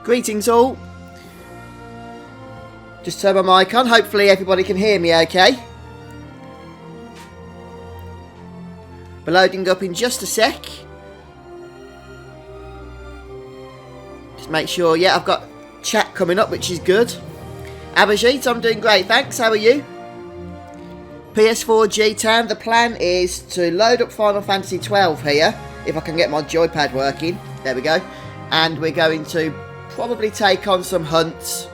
Greetings all. Just turn my mic on. Hopefully everybody can hear me okay. We're loading up in just a sec. Just make sure, yeah, I've got chat coming up, which is good. Abhijit, I'm doing great, thanks. How are you? PS4 G-Town, the plan is to load up Final Fantasy 12 here, if I can get my joypad working. There we go. And we're going to probably take on some hunts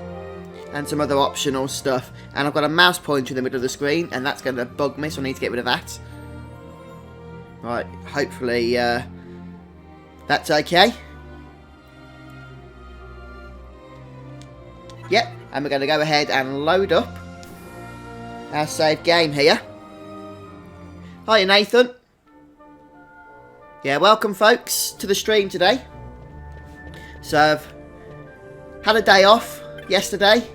and some other optional stuff. And I've got a mouse pointer in the middle of the screen, and that's going to bug me, so I need to get rid of that. Right, hopefully that's okay. Yep, and we're going to go ahead and load up our save game here. Hiya Nathan. Yeah, welcome folks to the stream today. So I've had a day off yesterday.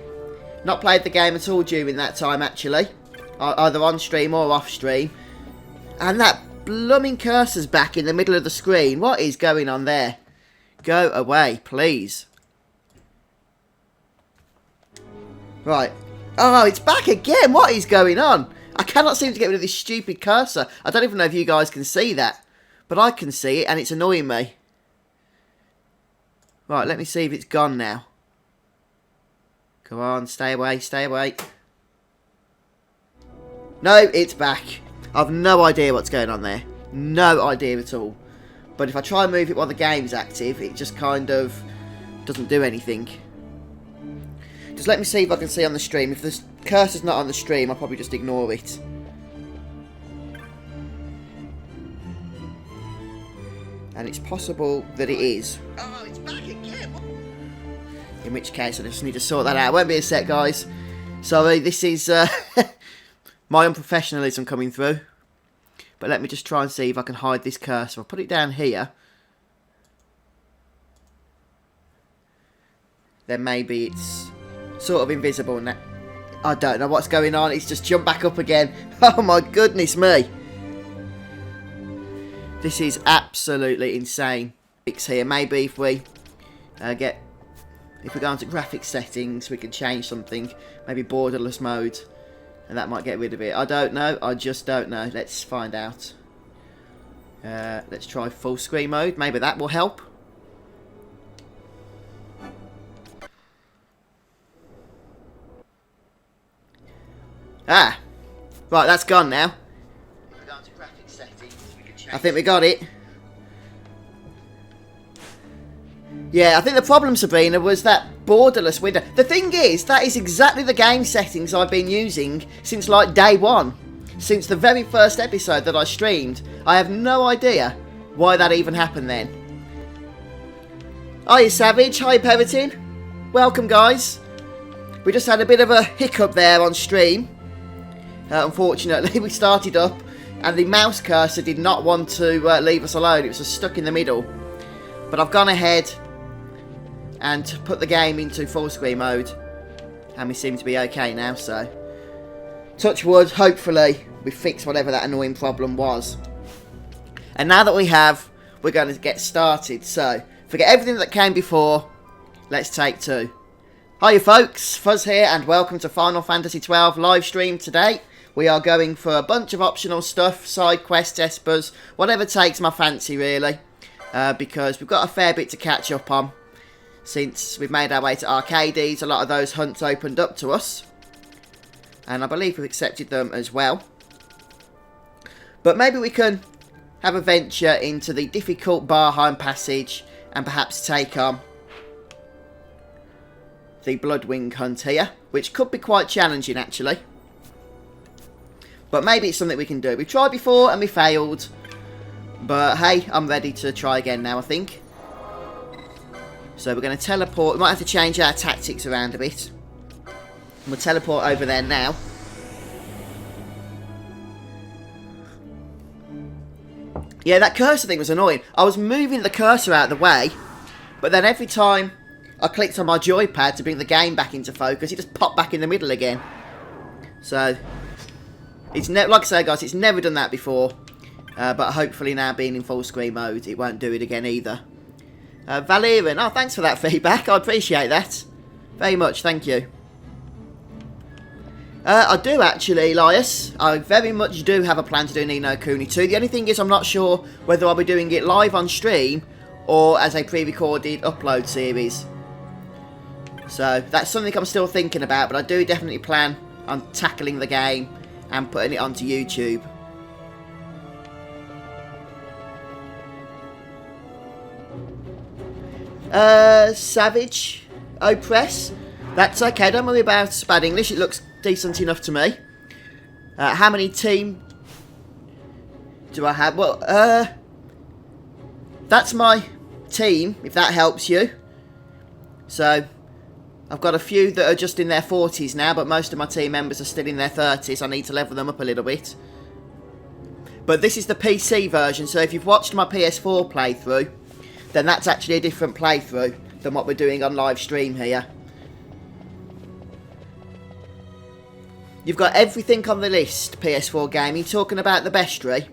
Not played the game at all during that time actually. Either on stream or off stream. And that blooming cursor's back in the middle of the screen. What is going on there? Go away, please. Right. Oh, it's back again. What is going on? I cannot seem to get rid of this stupid cursor. I don't even know if you guys can see that. But I can see it and it's annoying me. Right, let me see if it's gone now. Come on, stay away, stay away. No, it's back. I've no idea what's going on there. No idea at all. But if I try and move it while the game's active, it just kind of doesn't do anything. Just let me see if I can see on the stream. If the cursor's not on the stream, I'll probably just ignore it. And it's possible that it is. Oh, it's back again. In which case, I just need to sort that out. Won't be a sec, guys. Sorry, this is my unprofessionalism coming through. But let me just try and see if I can hide this cursor. I'll put it down here. Then maybe it's sort of invisible now. I don't know what's going on. It's just jumped back up again. Oh my goodness me. This is absolutely insane. Fix here. Maybe if we if we go into graphics settings, we can change something. Maybe borderless mode. And that might get rid of it. I don't know. I just don't know. Let's find out. Let's try full screen mode. Maybe that will help. Ah. Right, that's gone now. If we go into graphics settings, we can change. I think we got it. Yeah, I think the problem, Sabrina, was that borderless window. The thing is, that is exactly the game settings I've been using since like day one. Since the very first episode that I streamed. I have no idea why that even happened then. Hiya Savage, hi Peritin. Welcome guys. We just had a bit of a hiccup there on stream. Unfortunately, we started up and the mouse cursor did not want to leave us alone. It was just stuck in the middle. But I've gone ahead and put the game into full screen mode, and we seem to be okay now, so touch wood, hopefully we fix whatever that annoying problem was. And now that we have, we're going to get started. So forget everything that came before, let's take two. Hiya folks, Fuzz here and welcome to Final Fantasy 12 live stream today. We are going for a bunch of optional stuff, side quests, espers, whatever takes my fancy really, because we've got a fair bit to catch up on. Since we've made our way to Arcades, a lot of those hunts opened up to us. And I believe we've accepted them as well. But maybe we can have a venture into the difficult Barheim Passage and perhaps take on the Bloodwing hunt here, which could be quite challenging actually. But maybe it's something we can do. We've tried before and we failed. But hey, I'm ready to try again now, I think. So we're going to teleport. We might have to change our tactics around a bit. We'll teleport over there now. Yeah, that cursor thing was annoying. I was moving the cursor out of the way, but then every time I clicked on my joypad to bring the game back into focus, it just popped back in the middle again. So, it's like I say guys, it's never done that before. But hopefully now being in full screen mode, it won't do it again either. Valerian, oh, thanks for that feedback. I appreciate that. Very much, thank you. I do actually, Elias. I very much do have a plan to do Ni no Kuni 2. The only thing is I'm not sure whether I'll be doing it live on stream or as a pre-recorded upload series. So that's something I'm still thinking about, but I do definitely plan on tackling the game and putting it onto YouTube. Savage Oppress. That's okay, don't worry about bad English, it looks decent enough to me. How many team do I have? Well, that's my team, if that helps you. So, I've got a few that are just in their 40s now, but most of my team members are still in their 30s. I need to level them up a little bit. But this is the PC version, so if you've watched my PS4 playthrough, then that's actually a different playthrough than what we're doing on live stream here. You've got everything on the list, PS4 game. You're talking about the bestiary.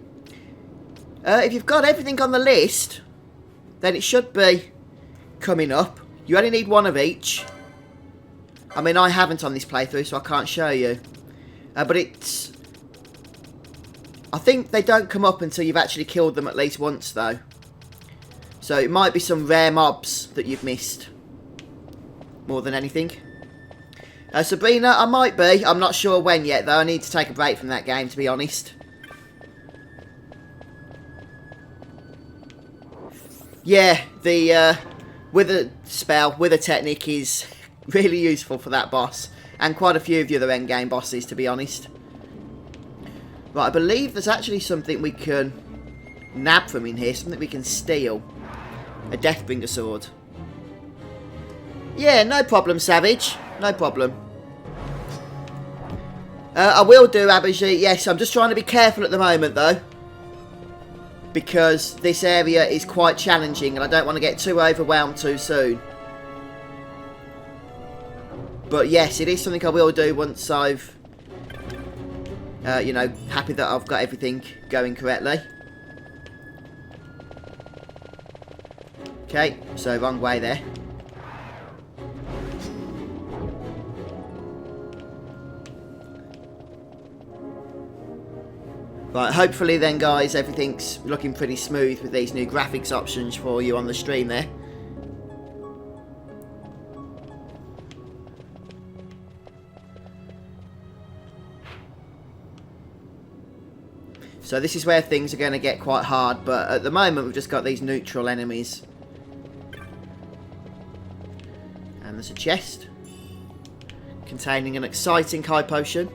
If you've got everything on the list, then it should be coming up. You only need one of each. I mean, I haven't on this playthrough, so I can't show you. But it's... I think they don't come up until you've actually killed them at least once, though. So it might be some rare mobs that you've missed. More than anything. Sabrina, I might be. I'm not sure when yet, though. I need to take a break from that game, to be honest. Yeah, the Wither spell, Wither technique is really useful for that boss. And quite a few of the other endgame bosses, to be honest. Right, I believe there's actually something we can nab from in here. Something we can steal. A Deathbringer sword. Yeah, no problem, Savage. No problem. I will do, Abaji. Yes, I'm just trying to be careful at the moment, though. Because this area is quite challenging and I don't want to get too overwhelmed too soon. But yes, it is something I will do once I've, you know, happy that I've got everything going correctly. Okay, so wrong way there. Right, hopefully then, guys, everything's looking pretty smooth with these new graphics options for you on the stream there. So this is where things are going to get quite hard, but at the moment we've just got these neutral enemies. And there's a chest containing an exciting high potion.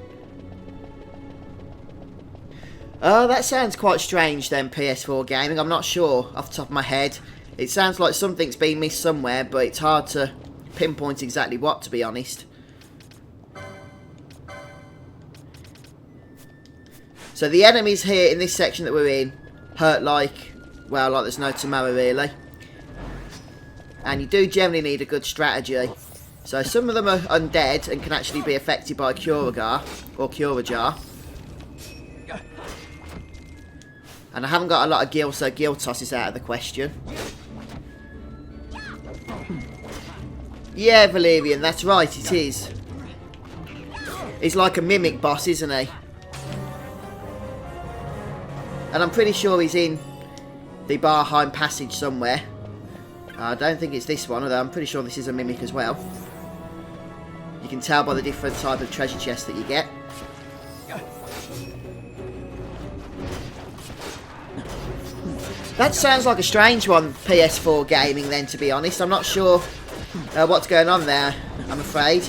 Oh, that sounds quite strange then, PS4 gaming. I'm not sure off the top of my head. It sounds like something's been missed somewhere, but it's hard to pinpoint exactly what, to be honest. So the enemies here in this section that we're in hurt like, well, like there's no tomorrow really. And you do generally need a good strategy. So some of them are undead and can actually be affected by Curagar or Curajar. And I haven't got a lot of gil, so gil toss is out of the question. Yeah, Valerian, that's right, it is. He's like a mimic boss, isn't he? And I'm pretty sure he's in the Barheim Passage somewhere. I don't think it's this one, although I'm pretty sure this is a mimic as well. You can tell by the different type of treasure chest that you get. That sounds like a strange one, PS4 gaming then, to be honest. I'm not sure what's going on there, I'm afraid.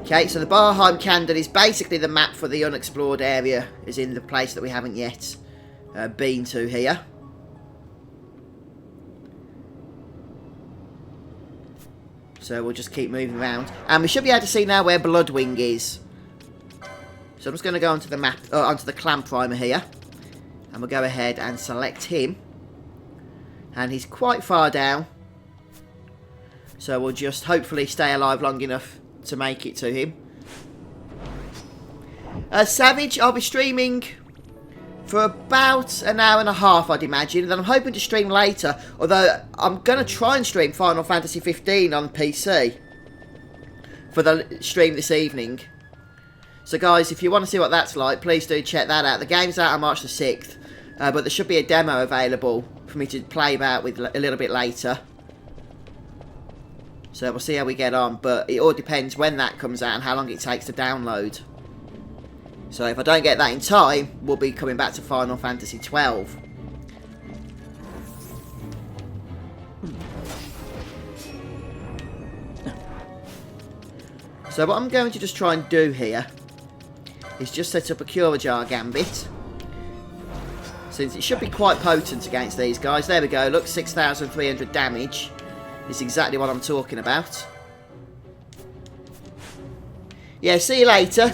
Okay, so the Barheim Candle is basically the map for the unexplored area, is in the place that we haven't yet been to here. So we'll just keep moving around. And we should be able to see now where Bloodwing is. So I'm just going to go onto the map, onto the clan primer here. And we'll go ahead and select him. And he's quite far down. So we'll just hopefully stay alive long enough to make it to him. Savage, I'll be streaming for about an hour and a half, I'd imagine. And then I'm hoping to stream later, although I'm going to try and stream Final Fantasy 15 on PC for the stream this evening. So guys, if you want to see what that's like, please do check that out. The game's out on March the 6th, but there should be a demo available for me to play about with a little bit later. So we'll see how we get on, but it all depends when that comes out and how long it takes to download. So if I don't get that in time, we'll be coming back to Final Fantasy 12. So what I'm going to just try and do here is just set up a Cura Jar Gambit. Since it should be quite potent against these guys. There we go, look, 6,300 damage. Is exactly what I'm talking about. Yeah, see you later.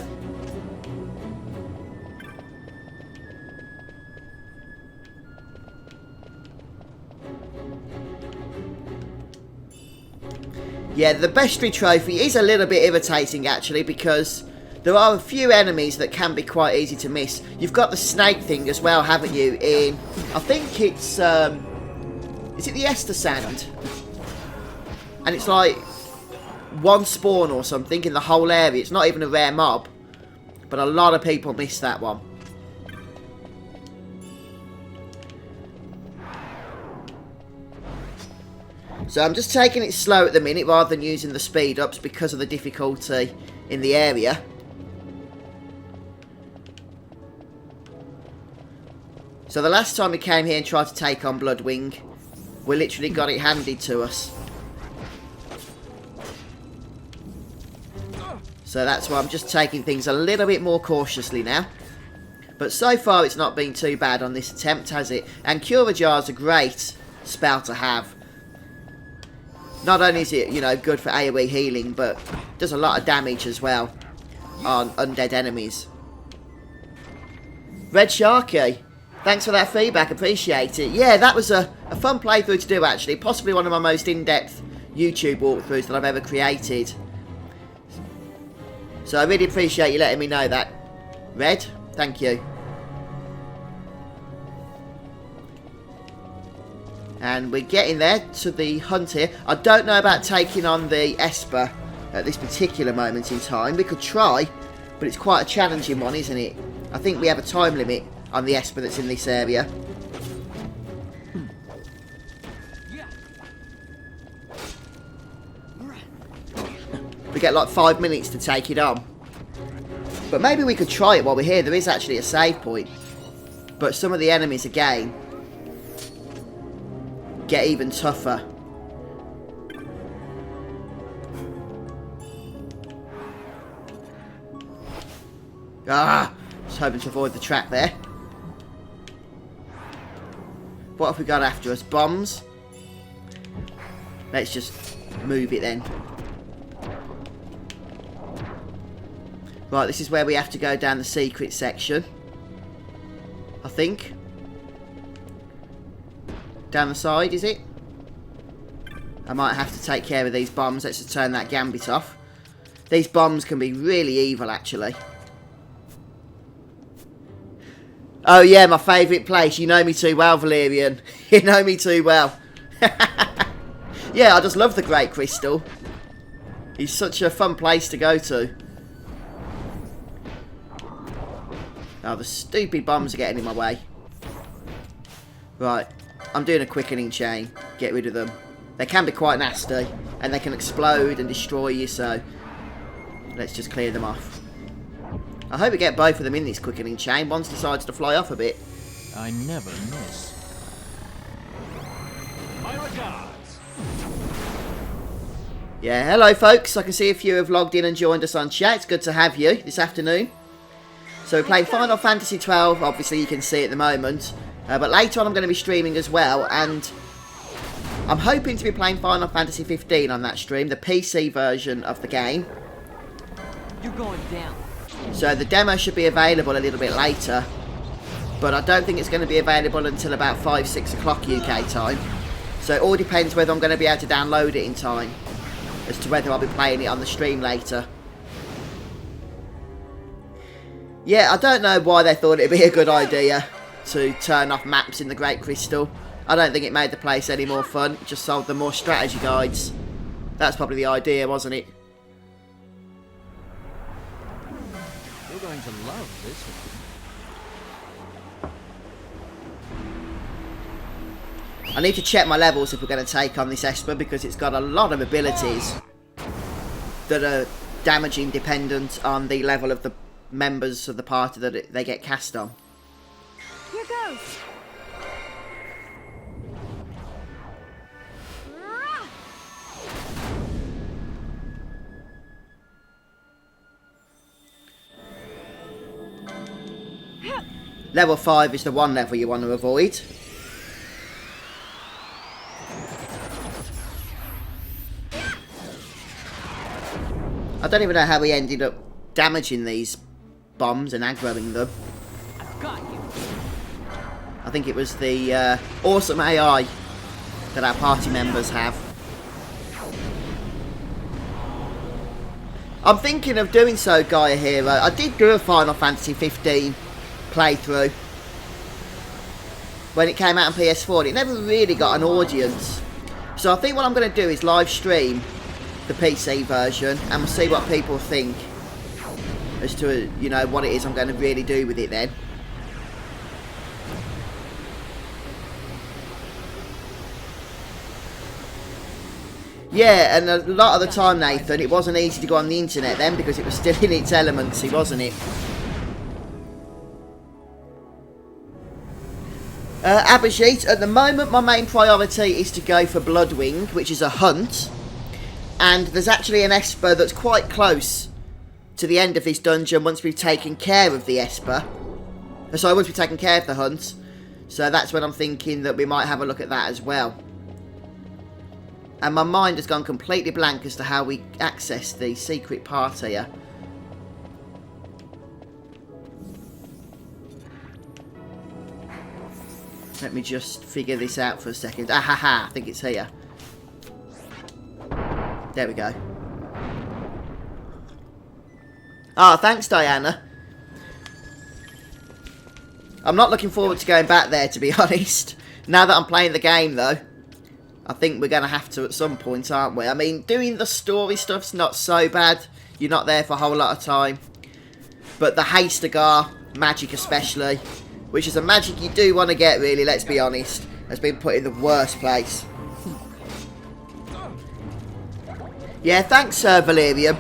Yeah, the Bestiary Trophy is a little bit irritating actually, because there are a few enemies that can be quite easy to miss. You've got the snake thing as well, haven't you? In, I think it's, is it the Esper Sand? And it's like one spawn or something in the whole area. It's not even a rare mob, but a lot of people miss that one. So I'm just taking it slow at the minute rather than using the speed ups because of the difficulty in the area. So the last time we came here and tried to take on Bloodwing, we literally got it handed to us. So that's why I'm just taking things a little bit more cautiously now. But so far it's not been too bad on this attempt, has it? And Cura Jar's a great spell to have. Not only is it, you know, good for AoE healing, but does a lot of damage as well on undead enemies. Red Sharky, thanks for that feedback, appreciate it. Yeah, that was a fun playthrough to do actually. Possibly one of my most in-depth YouTube walkthroughs that I've ever created. So I really appreciate you letting me know that. Red, thank you. And we're getting there to the hunt here. I don't know about taking on the Esper at this particular moment in time. We could try, but it's quite a challenging one, isn't it? I think we have a time limit on the Esper that's in this area. We get like 5 minutes to take it on. But maybe we could try it while we're here. There is actually a save point. But some of the enemies, again, get even tougher. Ah! Just hoping to avoid the trap there. What have we got after us? Bombs? Let's just move it then. Right, this is where we have to go down the secret section. I think. Down the side, is it? I might have to take care of these bombs. Let's just turn that gambit off. These bombs can be really evil, actually. Oh yeah, my favourite place. You know me too well, Valerian. You know me too well. Yeah, I just love the Great Crystal. It's such a fun place to go to. Oh, the stupid bombs are getting in my way. Right, I'm doing a quickening chain. Get rid of them. They can be quite nasty, and they can explode and destroy you, so let's just clear them off. I hope we get both of them in this quickening chain. One decides to fly off a bit. I never miss. My regards. Yeah, hello folks. I can see a few have logged in and joined us on chat. It's good to have you this afternoon. So we're playing Final Fantasy 12, obviously you can see at the moment. But later on I'm going to be streaming as well, and I'm hoping to be playing Final Fantasy 15 on that stream, the PC version of the game. You're going down. So the demo should be available a little bit later, but I don't think it's going to be available until about 5-6 o'clock UK time. So it all depends whether I'm going to be able to download it in time, as to whether I'll be playing it on the stream later. Yeah, I don't know why they thought it'd be a good idea to turn off maps in the Great Crystal. I don't think it made the place any more fun. It just sold them more strategy guides. That's probably the idea, wasn't it? You're going to love this one. I need to check my levels if we're going to take on this Esper, because it's got a lot of abilities that are damaging dependent on the level of the members of the party that they get cast on. Here goes. Level 5 is the one level you want to avoid. I don't even know how we ended up damaging these bombs and aggroing them. I've got you. I think it was the awesome AI that our party members have. I'm thinking of doing so, Gaia Hero. I did do a Final Fantasy 15 playthrough when it came out on PS4 and it never really got an audience. So I think what I'm going to do is live stream the PC version and we'll see what people think as to, you know, what it is I'm going to really do with it then. Yeah, and a lot of the time, Nathan, it wasn't easy to go on the internet then because it was still in its elemency, wasn't it? Abhijit, at the moment my main priority is to go for Bloodwing, which is a hunt. And there's actually an Esper that's quite close to the end of this dungeon once we've taken care of the Esper. Sorry, once we've taken care of the hunt. So that's when I'm thinking that we might have a look at that as well. And my mind has gone completely blank as to how we access the secret part here. Let me just figure this out for a second. Ah ha ha, I think it's here. There we go. Ah, thanks Diana. I'm not looking forward to going back there, to be honest. Now that I'm playing the game though, I think we're going to have to at some point, aren't we? I mean, doing the story stuff's not so bad. You're not there for a whole lot of time. But the Hastagar magic especially, which is a magic you do want to get really, let's be honest, has been put in the worst place. Yeah, thanks Valerium.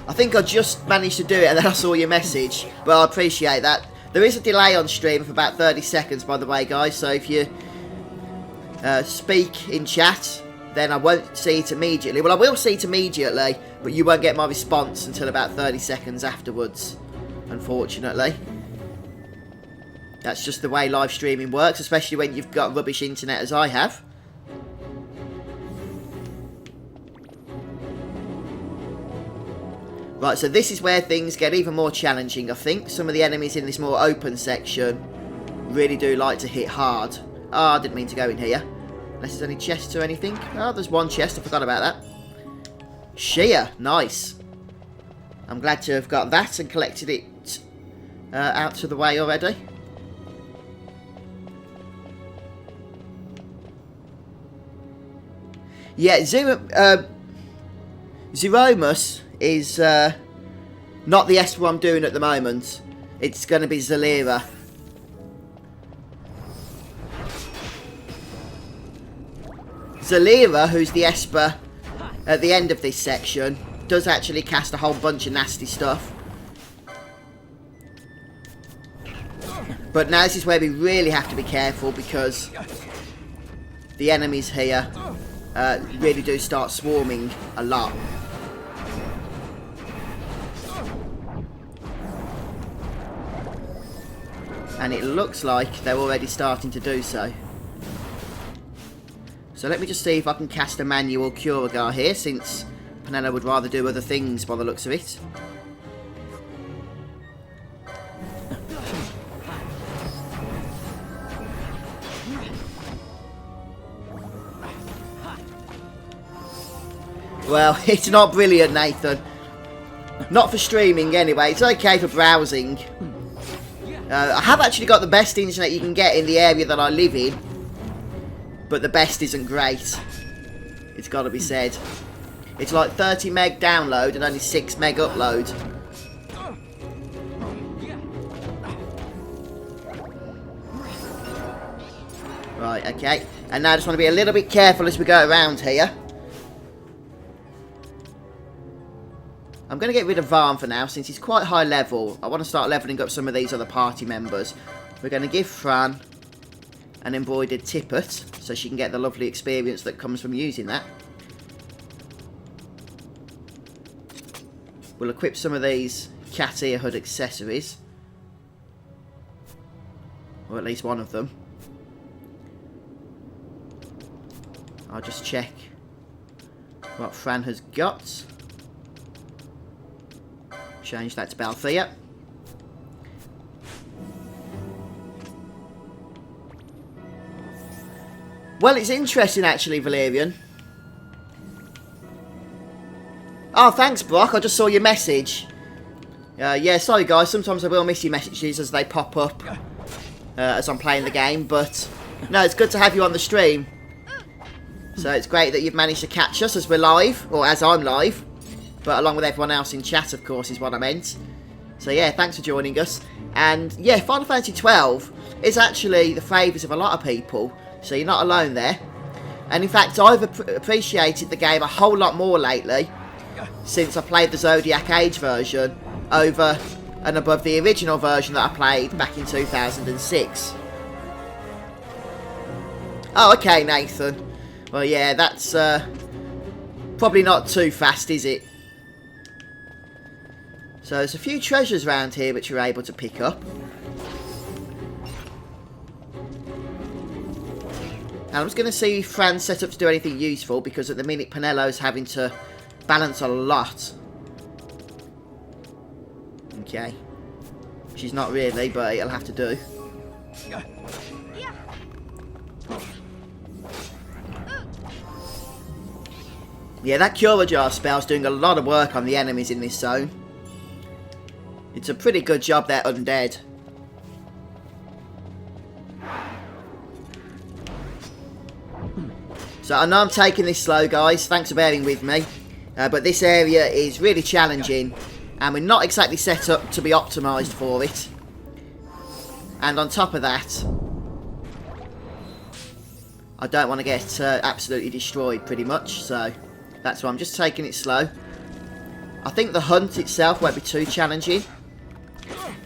I think I just managed to do it and then I saw your message. Well, I appreciate that. There is a delay on stream of about 30 seconds, by the way, guys. So if you speak in chat, then I won't see it immediately. Well, I will see it immediately, but you won't get my response until about 30 seconds afterwards, unfortunately. That's just the way live streaming works, especially when you've got rubbish internet as I have. Right, so this is where things get even more challenging, I think. Some of the enemies in this more open section really do like to hit hard. Oh, I didn't mean to go in here. Unless there's any chests or anything. Oh, there's one chest, I forgot about that. Sheer, nice. I'm glad to have got that and collected it out to the way already. Yeah, Zeromus is not the Esper I'm doing at the moment. It's going to be Zalera. Zalera, who's the Esper at the end of this section, does actually cast a whole bunch of nasty stuff. But now this is where we really have to be careful because the enemies here really do start swarming a lot. And it looks like they're already starting to do so. So let me just see if I can cast a manual Curagar here, since Penella would rather do other things by the looks of it. Well, it's not brilliant, Nathan. Not for streaming anyway, it's okay for browsing. I have actually got the best internet you can get in the area that I live in. But the best isn't great. It's got to be said. It's like 30 meg download and only 6 meg upload. Right, okay. And now I just want to be a little bit careful as we go around here. I'm going to get rid of Varn for now, since he's quite high level. I want to start leveling up some of these other party members. We're going to give Fran an embroidered tippet, so she can get the lovely experience that comes from using that. We'll equip some of these cat ear hood accessories. Or at least one of them. I'll just check what Fran has got. Change that to Balthea. Well, it's interesting actually, Valerian. Oh, thanks, Brock. I just saw your message. Yeah, sorry guys. Sometimes I will miss your messages as they pop up as I'm playing the game. But no, it's good to have you on the stream. So it's great that you've managed to catch us as we're live, or as I'm live. But along with everyone else in chat, of course, is what I meant. So yeah, thanks for joining us. And yeah, Final Fantasy XII is actually the favourites of a lot of people. So you're not alone there. And in fact, I've appreciated the game a whole lot more lately since I played the Zodiac Age version over and above the original version that I played back in 2006. Oh, okay, Nathan. Well, yeah, that's probably not too fast, is it? So there's a few treasures around here which you're able to pick up. And I'm just going to see if Fran's set up to do anything useful, because at the minute Penello's having to balance a lot. Okay. She's not really, but it'll have to do. Yeah, that Cura Jar spell's doing a lot of work on the enemies in this zone. It's a pretty good job they're undead. So I know I'm taking this slow, guys. Thanks for bearing with me. But this area is really challenging. And we're not exactly set up to be optimised for it. And on top of that, I don't want to get absolutely destroyed, pretty much. So that's why I'm just taking it slow. I think the hunt itself won't be too challenging.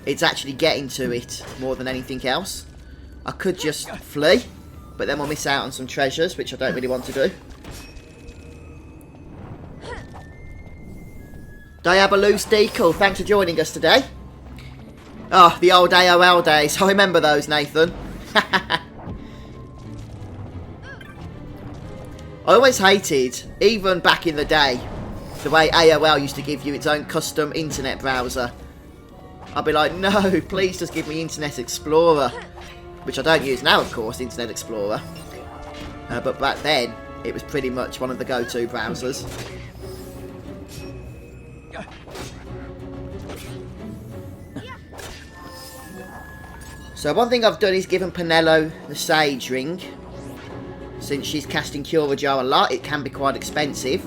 It's actually getting to it more than anything else. I could just flee, but then we'll miss out on some treasures, which I don't really want to do. Diabolus Decal, thanks for joining us today. Oh, the old AOL days. I remember those, Nathan. I always hated, even back in the day, the way AOL used to give you its own custom internet browser. I'd be like, no, please just give me Internet Explorer. Which I don't use now, of course, Internet Explorer. But back then, it was pretty much one of the go-to browsers. So one thing I've done is given Penello the Sage Ring. Since she's casting Cura Jar a lot, it can be quite expensive.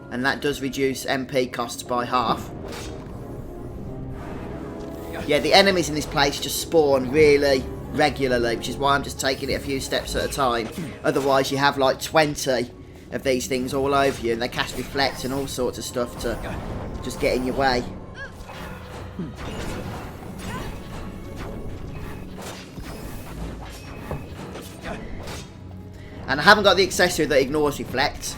And that does reduce MP costs by half. Yeah, the enemies in this place just spawn really regularly, which is why I'm just taking it a few steps at a time. Otherwise, you have like 20 of these things all over you, and they cast Reflect and all sorts of stuff to just get in your way. And I haven't got the accessory that ignores Reflect.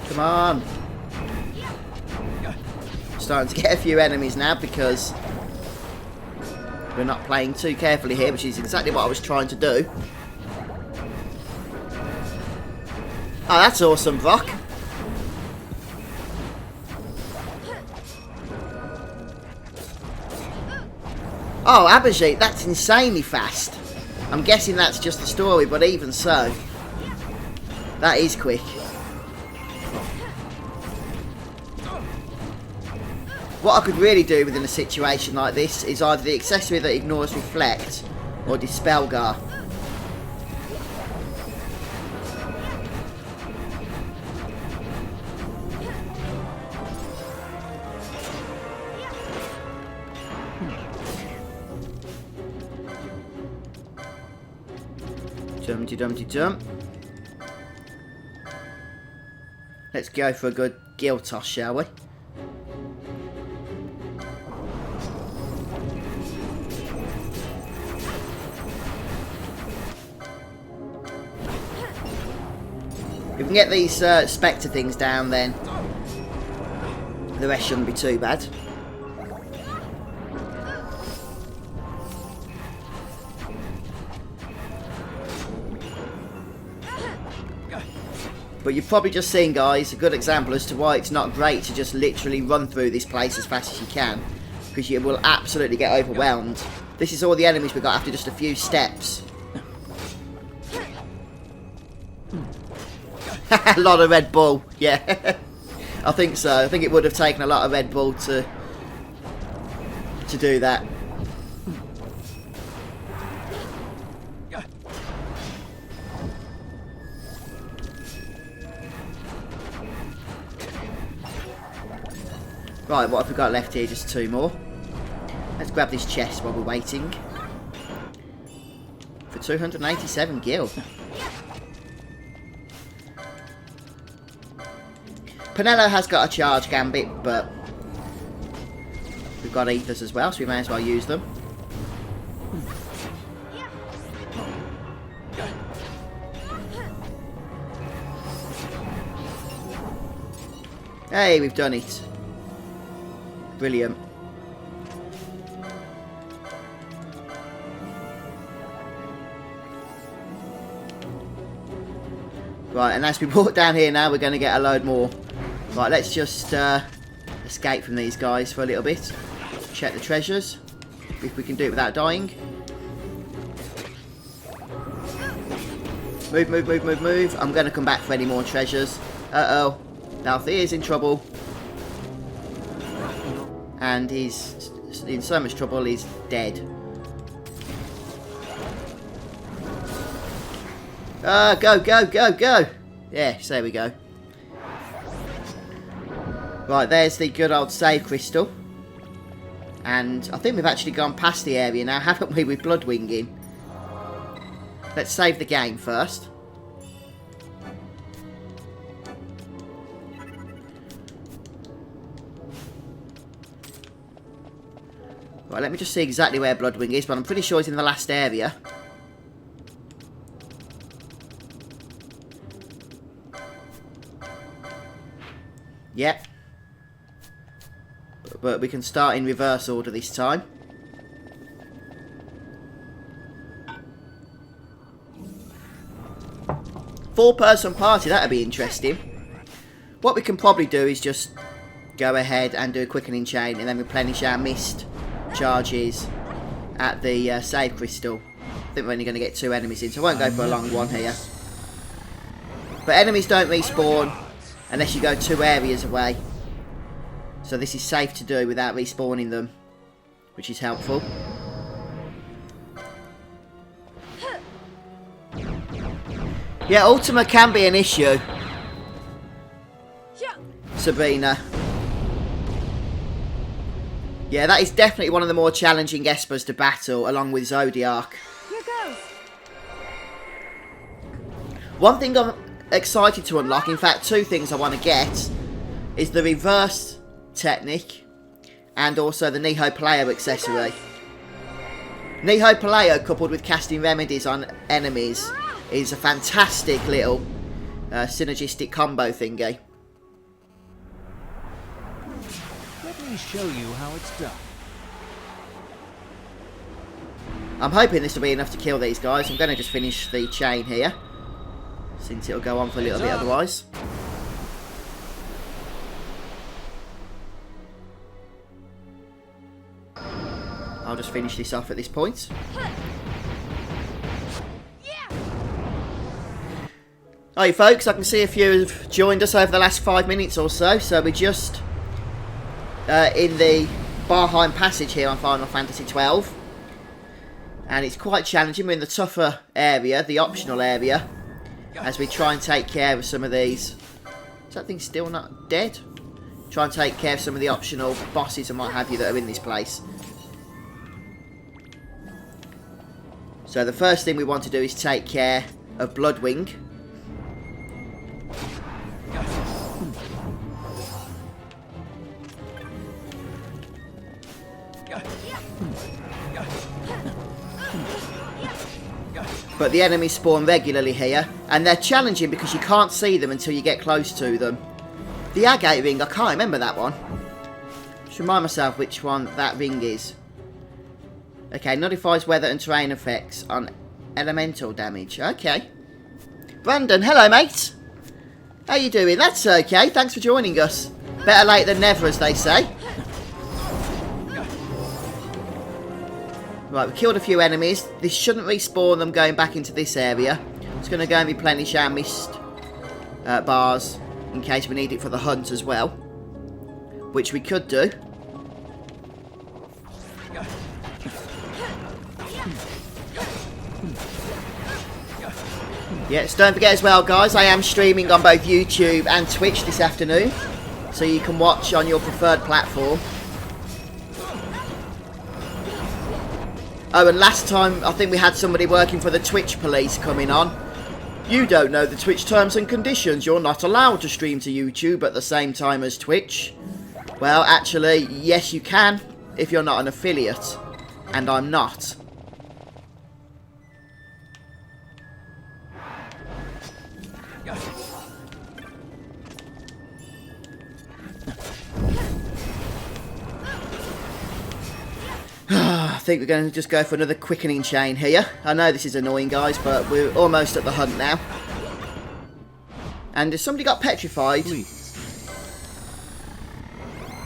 Come on. Starting to get a few enemies now because we're not playing too carefully here, which is exactly what I was trying to do. Oh, that's awesome, Brock. Oh, Abhijit, that's insanely fast. I'm guessing that's just the story, but even so, that is quick. What I could really do within a situation like this is either the accessory that ignores reflect or Dispelgar. Jumpty dumpty jump. Let's go for a good gill toss, shall we? If we can get these Spectre things down, then the rest shouldn't be too bad. But you've probably just seen, guys, a good example as to why it's not great to just literally run through this place as fast as you can, because you will absolutely get overwhelmed. This is all the enemies we got after just a few steps. A lot of Red Bull, yeah. I think so. I think it would have taken a lot of Red Bull to do that. Right, what have we got left here? Just 2 more. Let's grab this chest while we're waiting. For 287 gil. Penelo has got a charge gambit, but we've got ethers as well, so we may as well use them. Hey, we've done it. Brilliant. Right, and as we walk down here now, we're going to get a load more. Right, let's just escape from these guys for a little bit. Check the treasures, if we can do it without dying. Move, move, move, move, move. I'm going to come back for any more treasures. Uh-oh. Althea is in trouble. And he's in so much trouble, he's dead. Go, go, go, go! Yes, there we go. Right, there's the good old save crystal. And I think we've actually gone past the area now, haven't we, with Bloodwing in? Let's save the game first. Right, let me just see exactly where Bloodwing is, but I'm pretty sure it's in the last area. Yep. But we can start in reverse order this time. Four-person party, that'd be interesting. What we can probably do is just go ahead and do a quickening chain and then replenish our mist charges at the save crystal. I think we're only going to get 2 enemies in, so I won't go for a long one here. But enemies don't respawn unless you go 2 areas away. So this is safe to do without respawning them, which is helpful. Yeah, Ultima can be an issue, Sabrina. Yeah, that is definitely one of the more challenging Espers to battle, along with Zodiac. Here goes. One thing I'm excited to unlock, in fact 2 things I want to get, is the reverse technique and also the Niho Paleo accessory. Niho Paleo coupled with casting remedies on enemies is a fantastic little synergistic combo thingy. Let me show you how it's done. I'm hoping this will be enough to kill these guys. I'm going to just finish the chain here, since it'll go on for a little bit otherwise. I'll just finish this off at this point. Hi folks, I can see a few have joined us over the last 5 minutes or so. So we're just in the Barheim Passage here on Final Fantasy XII. And it's quite challenging. We're in the tougher area, the optional area, as we try and take care of some of these. Is that thing still not dead? Try and take care of some of the optional bosses and what have you that are in this place. So the first thing we want to do is take care of Bloodwing. But the enemies spawn regularly here, and they're challenging because you can't see them until you get close to them. The agate ring, I can't remember that one. Just remind myself which one that ring is. Okay, nullifies weather and terrain effects on elemental damage. Okay. Brandon, hello mate. How you doing? That's okay, thanks for joining us. Better late than never, as they say. Right, we've killed a few enemies. This shouldn't respawn them going back into this area. It's going to go and replenish our mist bars in case we need it for the hunt as well. Which we could do. Yes, don't forget as well guys, I am streaming on both YouTube and Twitch this afternoon. So you can watch on your preferred platform. Oh, and last time, I think we had somebody working for the Twitch police coming on. You don't know the Twitch terms and conditions. You're not allowed to stream to YouTube at the same time as Twitch. Well, actually, yes you can, if you're not an affiliate. And I'm not. I think we're going to just go for another quickening chain here. I know this is annoying guys, but we're almost at the hunt now. And has somebody got petrified? Please.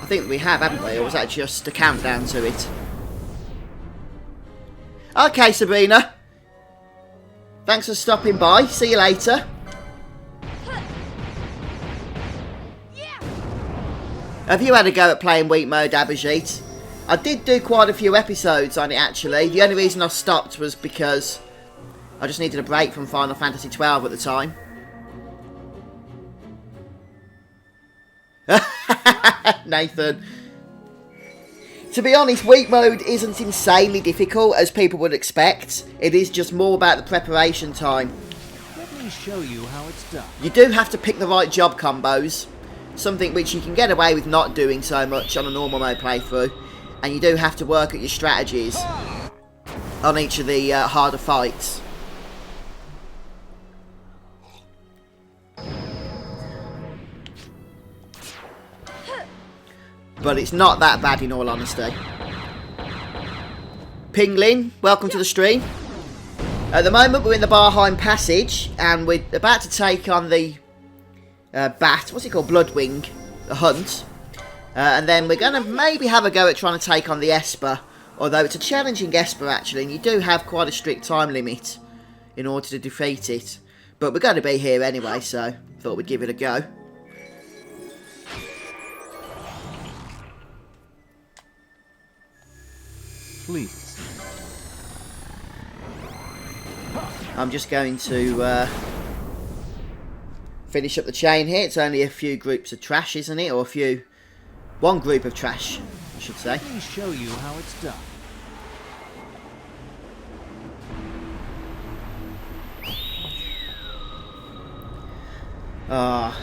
I think we have, haven't we? Or was that just a countdown to it? Okay, Sabrina. Thanks for stopping by. See you later. Have you had a go at playing weak mode, Abhijit? I did do quite a few episodes on it actually. The only reason I stopped was because I just needed a break from Final Fantasy XII at the time. Nathan. To be honest, weak mode isn't insanely difficult as people would expect. It is just more about the preparation time. Let me show you how it's done. You do have to pick the right job combos. Something which you can get away with not doing so much on a normal mode playthrough. And you do have to work at your strategies on each of the harder fights. But it's not that bad in all honesty. Pinglin, welcome to the stream. At the moment we're in the Barheim Passage and we're about to take on the what's it called? Bloodwing, the hunt. And then we're going to maybe have a go at trying to take on the Esper. Although it's a challenging Esper actually, and you do have quite a strict time limit in order to defeat it. But we're going to be here anyway, so thought we'd give it a go. Please. I'm just going to finish up the chain here. It's only a few groups of trash, isn't it? Or one group of trash, I should say. Let me show you how it's done.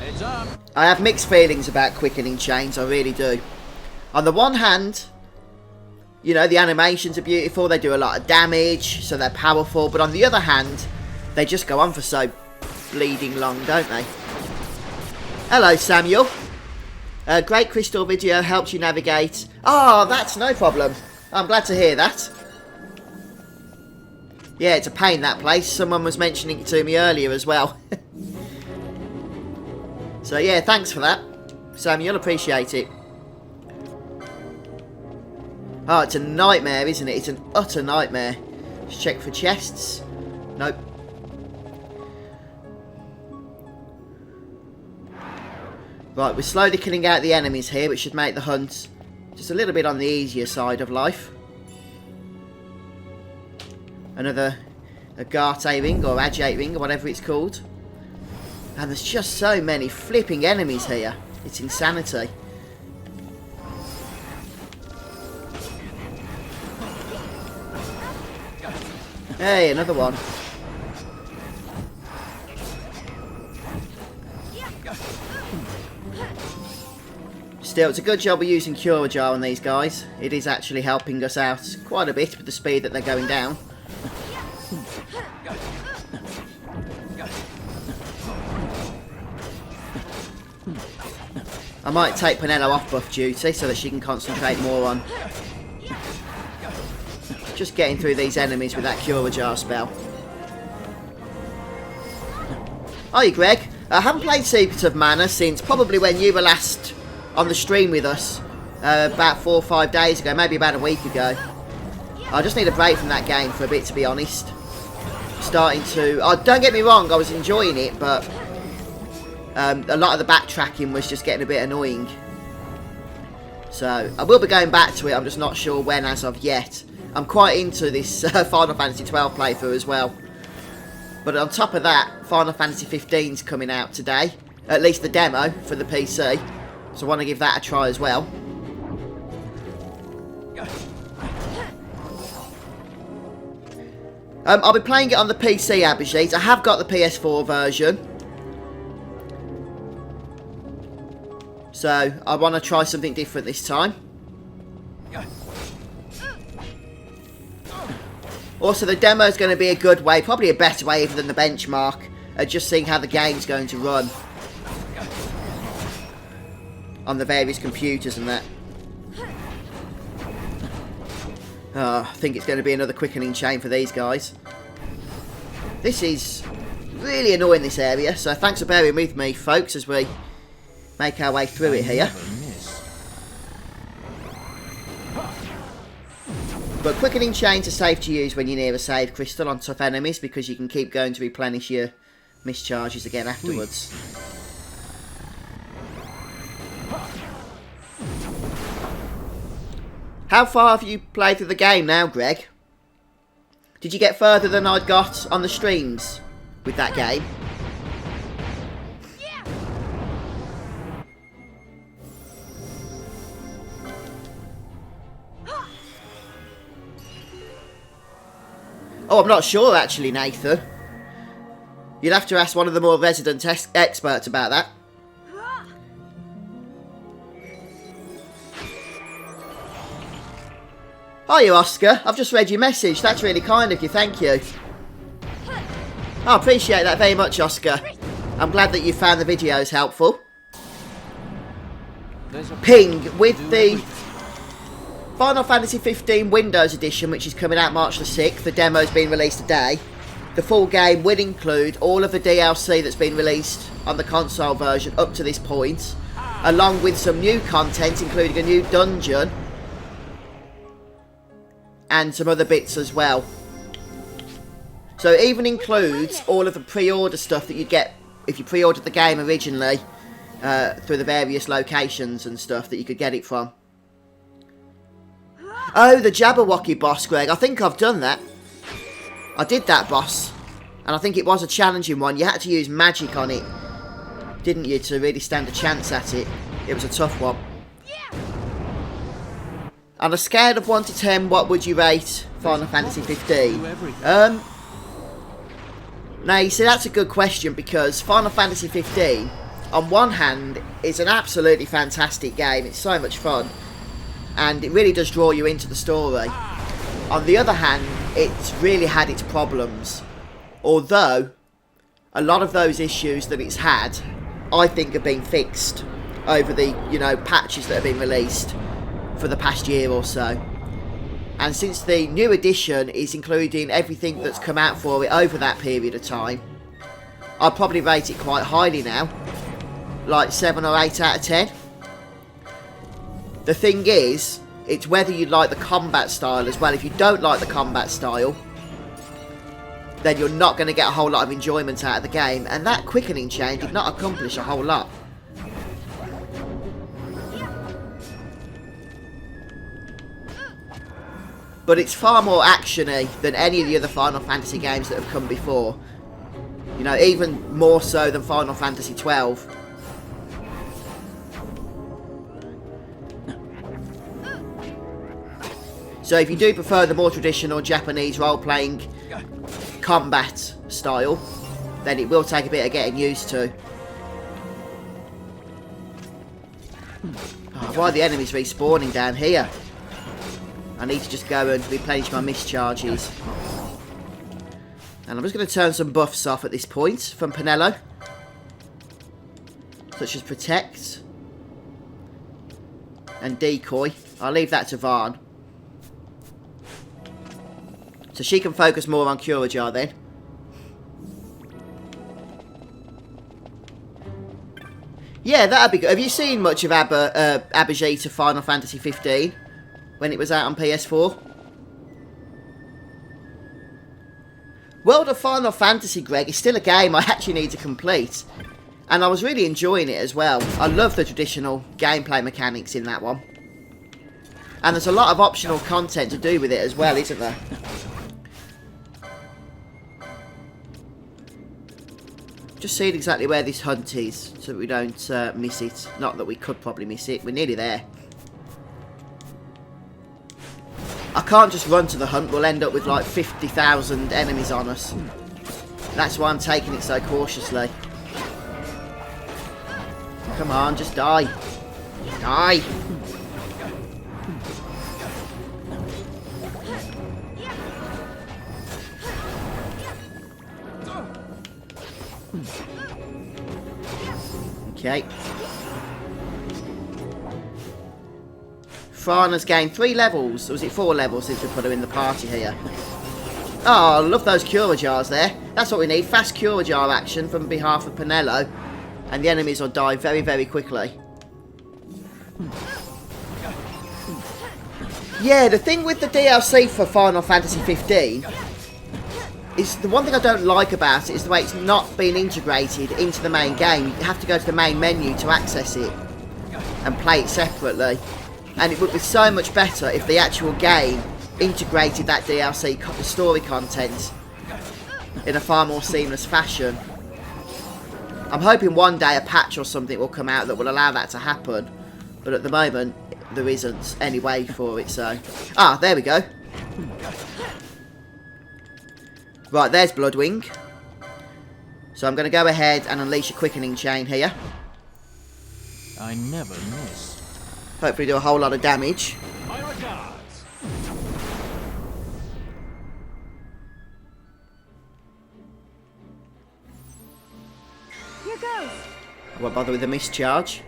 It's up. I have mixed feelings about quickening chains, I really do. On the one hand, you know, the animations are beautiful, they do a lot of damage, so they're powerful, but on the other hand, they just go on for so bleeding long, don't they? Hello, Samuel. Great crystal video helps you navigate. Oh, that's no problem. I'm glad to hear that. Yeah, it's a pain, that place. Someone was mentioning it to me earlier as well. So yeah, thanks for that, Samuel. Appreciate it. Oh, it's a nightmare, isn't it? It's an utter nightmare. Let's check for chests. Nope. Right, we're slowly killing out the enemies here, which should make the hunt just a little bit on the easier side of life. Another Agate ring, or Agate ring, or whatever it's called. And there's just so many flipping enemies here. It's insanity. Hey, another one. Still, it's a good job we're using Cure Jar on these guys. It is actually helping us out quite a bit with the speed that they're going down. I might take Penelo off buff duty so that she can concentrate more on just getting through these enemies with that Cure Jar spell. Hi Greg, I haven't played Secret of Mana since probably when you were last on the stream with us, about 4 or 5 days ago, maybe about a week ago. I just need a break from that game for a bit, to be honest. Starting to... Oh, don't get me wrong, I was enjoying it, but a lot of the backtracking was just getting a bit annoying. So, I will be going back to it, I'm just not sure when as of yet. I'm quite into this Final Fantasy 12 playthrough as well. But on top of that, Final Fantasy 15's coming out today. At least the demo for the PC. So I want to give that a try as well. I'll be playing it on the PC, Abhijit. I have got the PS4 version. So I want to try something different this time. Also, the demo is going to be a good way, probably a better way even than the benchmark, at just seeing how the game's going to run on the various computers and that. Oh, I think it's going to be another quickening chain for these guys. This is really annoying, this area, so thanks for bearing with me, folks, as we make our way through it here. But quickening chains are safe to use when you're near a save crystal on tough enemies, because you can keep going to replenish your mischarges again afterwards. How far have you played through the game now, Greg? Did you get further than I'd got on the streams with that game? Oh, I'm not sure actually, Nathan. You'd have to ask one of the more resident experts about that. Hi, Oscar. I've just read your message. That's really kind of you. Thank you. I appreciate that very much, Oscar. I'm glad that you found the videos helpful. Ping, with the Final Fantasy 15 Windows Edition, which is coming out March the 6th, the demo's been released today. The full game will include all of the DLC that's been released on the console version up to this point, along with some new content, including a new dungeon and some other bits as well. So it even includes all of the pre-order stuff that you'd get if you pre-ordered the game originally through the various locations and stuff that you could get it from. Oh, the Jabberwocky boss, Greg. I think I've done that. I did that boss, and I think it was a challenging one. You had to use magic on it, didn't you, to really stand a chance at it. It was a tough one. On a scale of 1 to 10, what would you rate Final Fantasy 15? Now, you see, that's a good question, because Final Fantasy 15, on one hand, is an absolutely fantastic game. It's so much fun, and it really does draw you into the story. On the other hand, it's really had its problems. Although, a lot of those issues that it's had, I think have been fixed over the, patches that have been released for the past year or so. And since the new edition is including everything that's come out for it over that period of time, I'd probably rate it quite highly now. Like 7 or 8 out of 10. The thing is It's whether you like the combat style as well. If you don't like the combat style, then you're not going to get a whole lot of enjoyment out of the game. And that quickening chain did not accomplish a whole lot. But it's far more actiony than any of the other Final Fantasy games that have come before. You know, even more so than Final Fantasy 12. So if you do prefer the more traditional Japanese role-playing combat style, then it will take a bit of getting used to. Oh, why are the enemies respawning down here? I need to just go and replenish my mischarges. And I'm just going to turn some buffs off at this point from Penelo. Such as Protect. And Decoy. I'll leave that to Varn. So she can focus more on Curajar then. Yeah, that'd be good. Have you seen much of Abhijit to Final Fantasy 15 when it was out on PS4? World of Final Fantasy, Greg, is still a game I actually need to complete. And I was really enjoying it as well. I love the traditional gameplay mechanics in that one. And there's a lot of optional content to do with it as well, isn't there? Just seeing exactly where this hunt is, so that we don't miss it. Not that we could probably miss it. We're nearly there. I can't just run to the hunt. We'll end up with like 50,000 enemies on us. That's why I'm taking it so cautiously. Come on, just die. Die! Okay. Fran has gained 3 levels, or was it 4 levels since we put her in the party here? Oh, I love those Curajars there. That's what we need, fast Curajar action from behalf of Penelo. And the enemies will die very, very quickly. Yeah, the thing with the DLC for Final Fantasy 15 is the one thing I don't like about it is the way it's not been integrated into the main game. You have to go to the main menu to access it and play it separately. And it would be so much better if the actual game integrated that DLC story content in a far more seamless fashion. I'm hoping one day a patch or something will come out that will allow that to happen. But at the moment, there isn't any way for it, so... Ah, there we go. Right, there's Bloodwing. So I'm going to go ahead and unleash a quickening chain here. I never missed. Hopefully do a whole lot of damage. My regards. Here goes. I won't bother with the mischarge.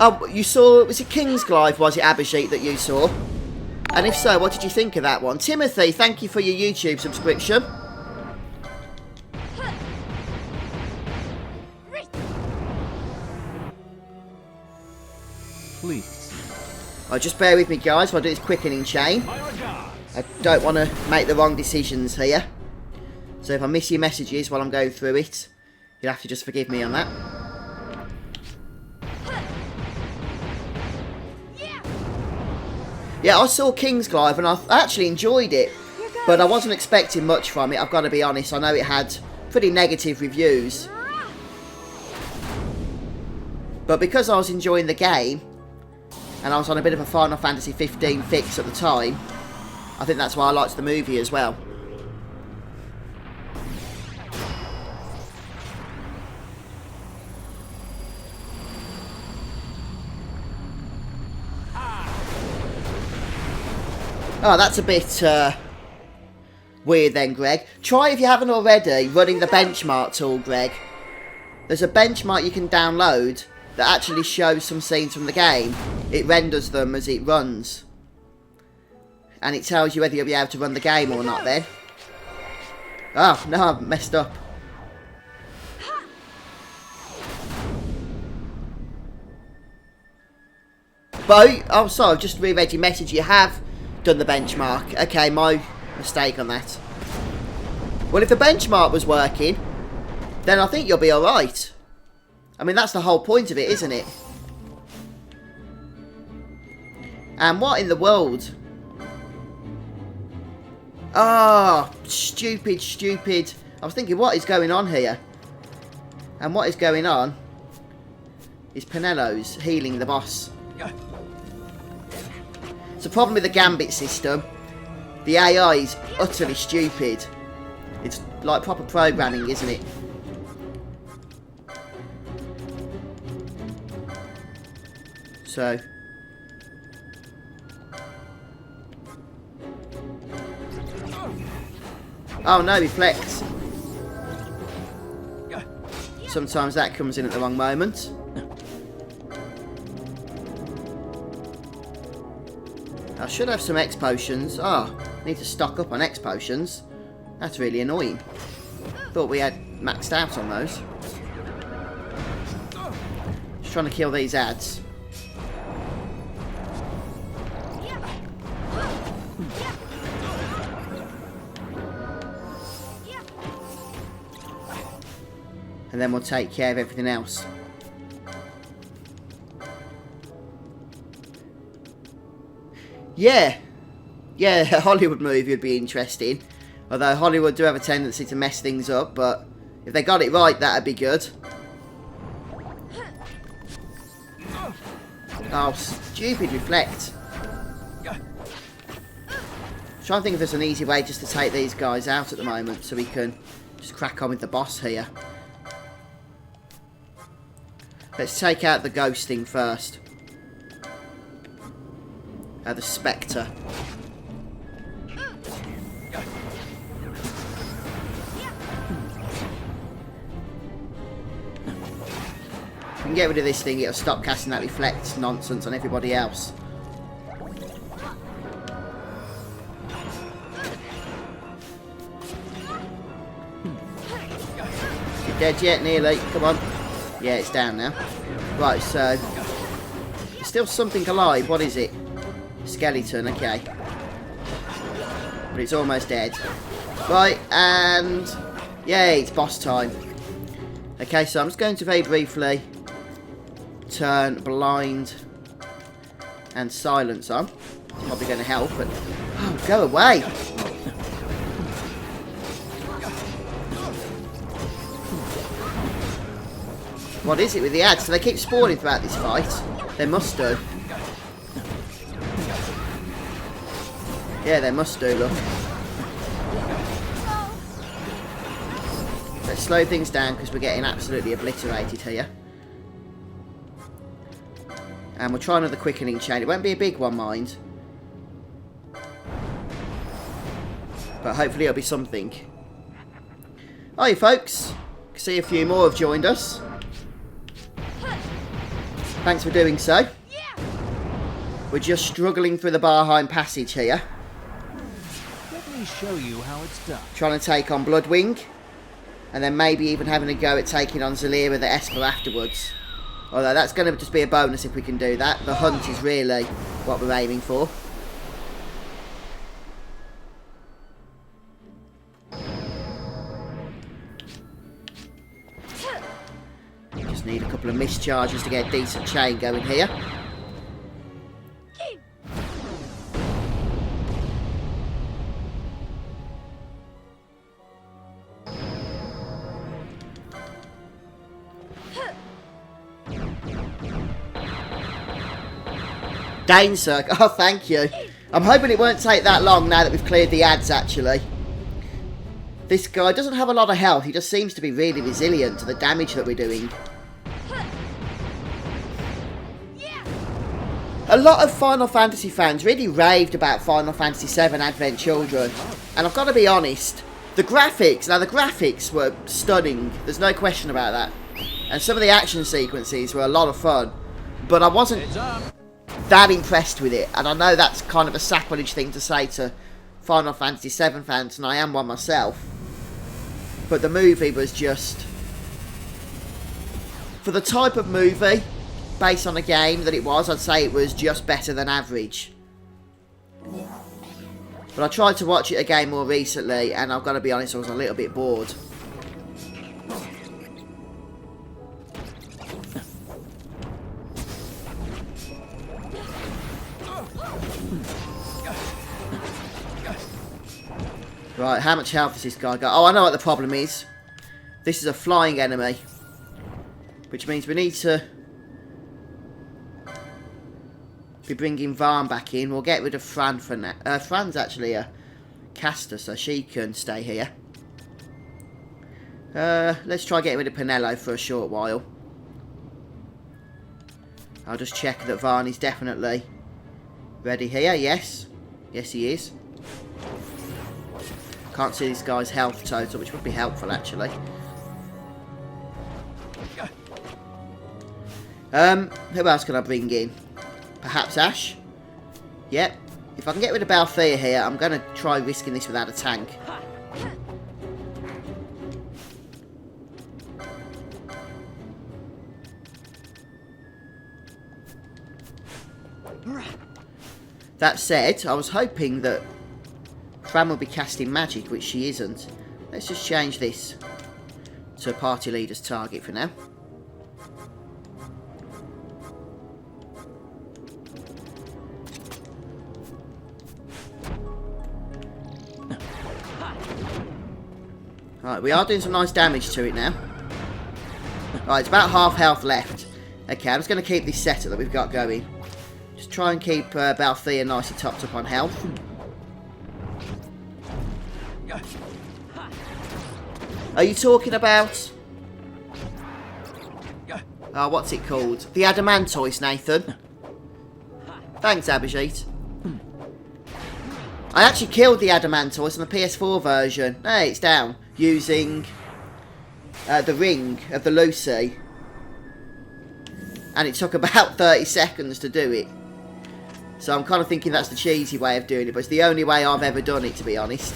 Oh, you saw... Was it Kingsglaive, was it, Abhijit, that you saw? And if so, what did you think of that one? Timothy, thank you for your YouTube subscription. Please. Oh, just bear with me, guys, while I do this quickening chain. I don't want to make the wrong decisions here. So if I miss your messages while I'm going through it, you'll have to just forgive me on that. Yeah, I saw Kingsglaive and I actually enjoyed it, but I wasn't expecting much from it, I've got to be honest. I know it had pretty negative reviews, but because I was enjoying the game, and I was on a bit of a Final Fantasy 15 fix at the time, I think that's why I liked the movie as well. Oh, that's a bit weird then, Greg. Try, if you haven't already, running the benchmark tool, Greg. There's a benchmark you can download that actually shows some scenes from the game. It renders them as it runs. And it tells you whether you'll be able to run the game or not then. Oh, no, I've messed up. But, oh sorry, I've just reread your message. You have done the benchmark. Okay, my mistake on that. Well, if the benchmark was working, then I think you'll be alright. I mean, that's the whole point of it, isn't it? And what in the world? Ah, oh, stupid, stupid. I was thinking, what is going on here? And what is going on is Penello's healing the boss. It's a problem with the Gambit system. The AI is utterly stupid. It's like proper programming, isn't it? So... oh no, reflect. Sometimes that comes in at the wrong moment. I should have some X potions. Oh, need to stock up on X potions. That's really annoying. Thought we had maxed out on those. Just trying to kill these ads. And then we'll take care of everything else. Yeah. Yeah, a Hollywood movie would be interesting. Although Hollywood do have a tendency to mess things up, but if they got it right, that'd be good. Oh, stupid reflect. Trying to think if there's an easy way just to take these guys out at the moment so we can just crack on with the boss here. Let's take out the ghost thing first. The Spectre. If we can get rid of this thing, it'll stop casting that reflect nonsense on everybody else. Is it dead yet? Nearly. Come on. Yeah, it's down now. Right, so... there's still something alive. What is it? Skeleton, okay. But it's almost dead. Right, and... yay, it's boss time. Okay, so I'm just going to very briefly turn blind and silence on. It's probably going to help, but... oh, go away! What is it with the ads? Do they keep spawning throughout this fight? They must do. Yeah, they must do, look. Let's slow things down because we're getting absolutely obliterated here. And we'll try another quickening chain. It won't be a big one, mind. But hopefully it'll be something. Hi, folks. I can see a few more have joined us. Thanks for doing so. We're just struggling through the Barheim Passage here. Let me show you how it's done. Trying to take on Bloodwing. And then maybe even having a go at taking on Zalera the Esper afterwards. Although that's going to just be a bonus if we can do that. The hunt is really what we're aiming for. Just need a couple of mischarges to get a decent chain going here. Danesirk, oh thank you. I'm hoping it won't take that long now that we've cleared the ads actually. This guy doesn't have a lot of health, he just seems to be really resilient to the damage that we're doing. A lot of Final Fantasy fans really raved about Final Fantasy VII Advent Children. And I've got to be honest, the graphics, now the graphics were stunning, there's no question about that. And some of the action sequences were a lot of fun. But I wasn't that impressed with it. And I know that's kind of a sacrilege thing to say to Final Fantasy VII fans, and I am one myself. But the movie was just... for the type of movie, based on the game that it was, I'd say it was just better than average. But I tried to watch it again more recently, and I've got to be honest, I was a little bit bored. Right, how much health has this guy got? Oh, I know what the problem is. This is a flying enemy. Which means we need to be bringing Varn back in. We'll get rid of Fran for now. Fran's actually a caster, so she can stay here. Let's try getting rid of Penello for a short while. I'll just check that Varn is definitely ready here. Yes. Yes, he is. Can't see this guy's health total, which would be helpful, actually. Who else can I bring in? Perhaps Ashe? Yep. If I can get rid of Balthea here, I'm going to try risking this without a tank. That said, I was hoping that Fran will be casting magic, which she isn't. Let's just change this to a party leader's target for now. Alright, we are doing some nice damage to it now. Alright, it's about half health left. Okay, I'm just going to keep this setup that we've got going. Just try and keep Balthea nicely topped up on health. Are you talking about... Oh, what's it called? The Adamantoise, Nathan. Thanks, Abhijit. I actually killed the Adamantoise on the PS4 version. Hey, it's down. Using the ring of the Lucy. And it took about 30 seconds to do it. So I'm kind of thinking that's the cheesy way of doing it. But it's the only way I've ever done it, to be honest.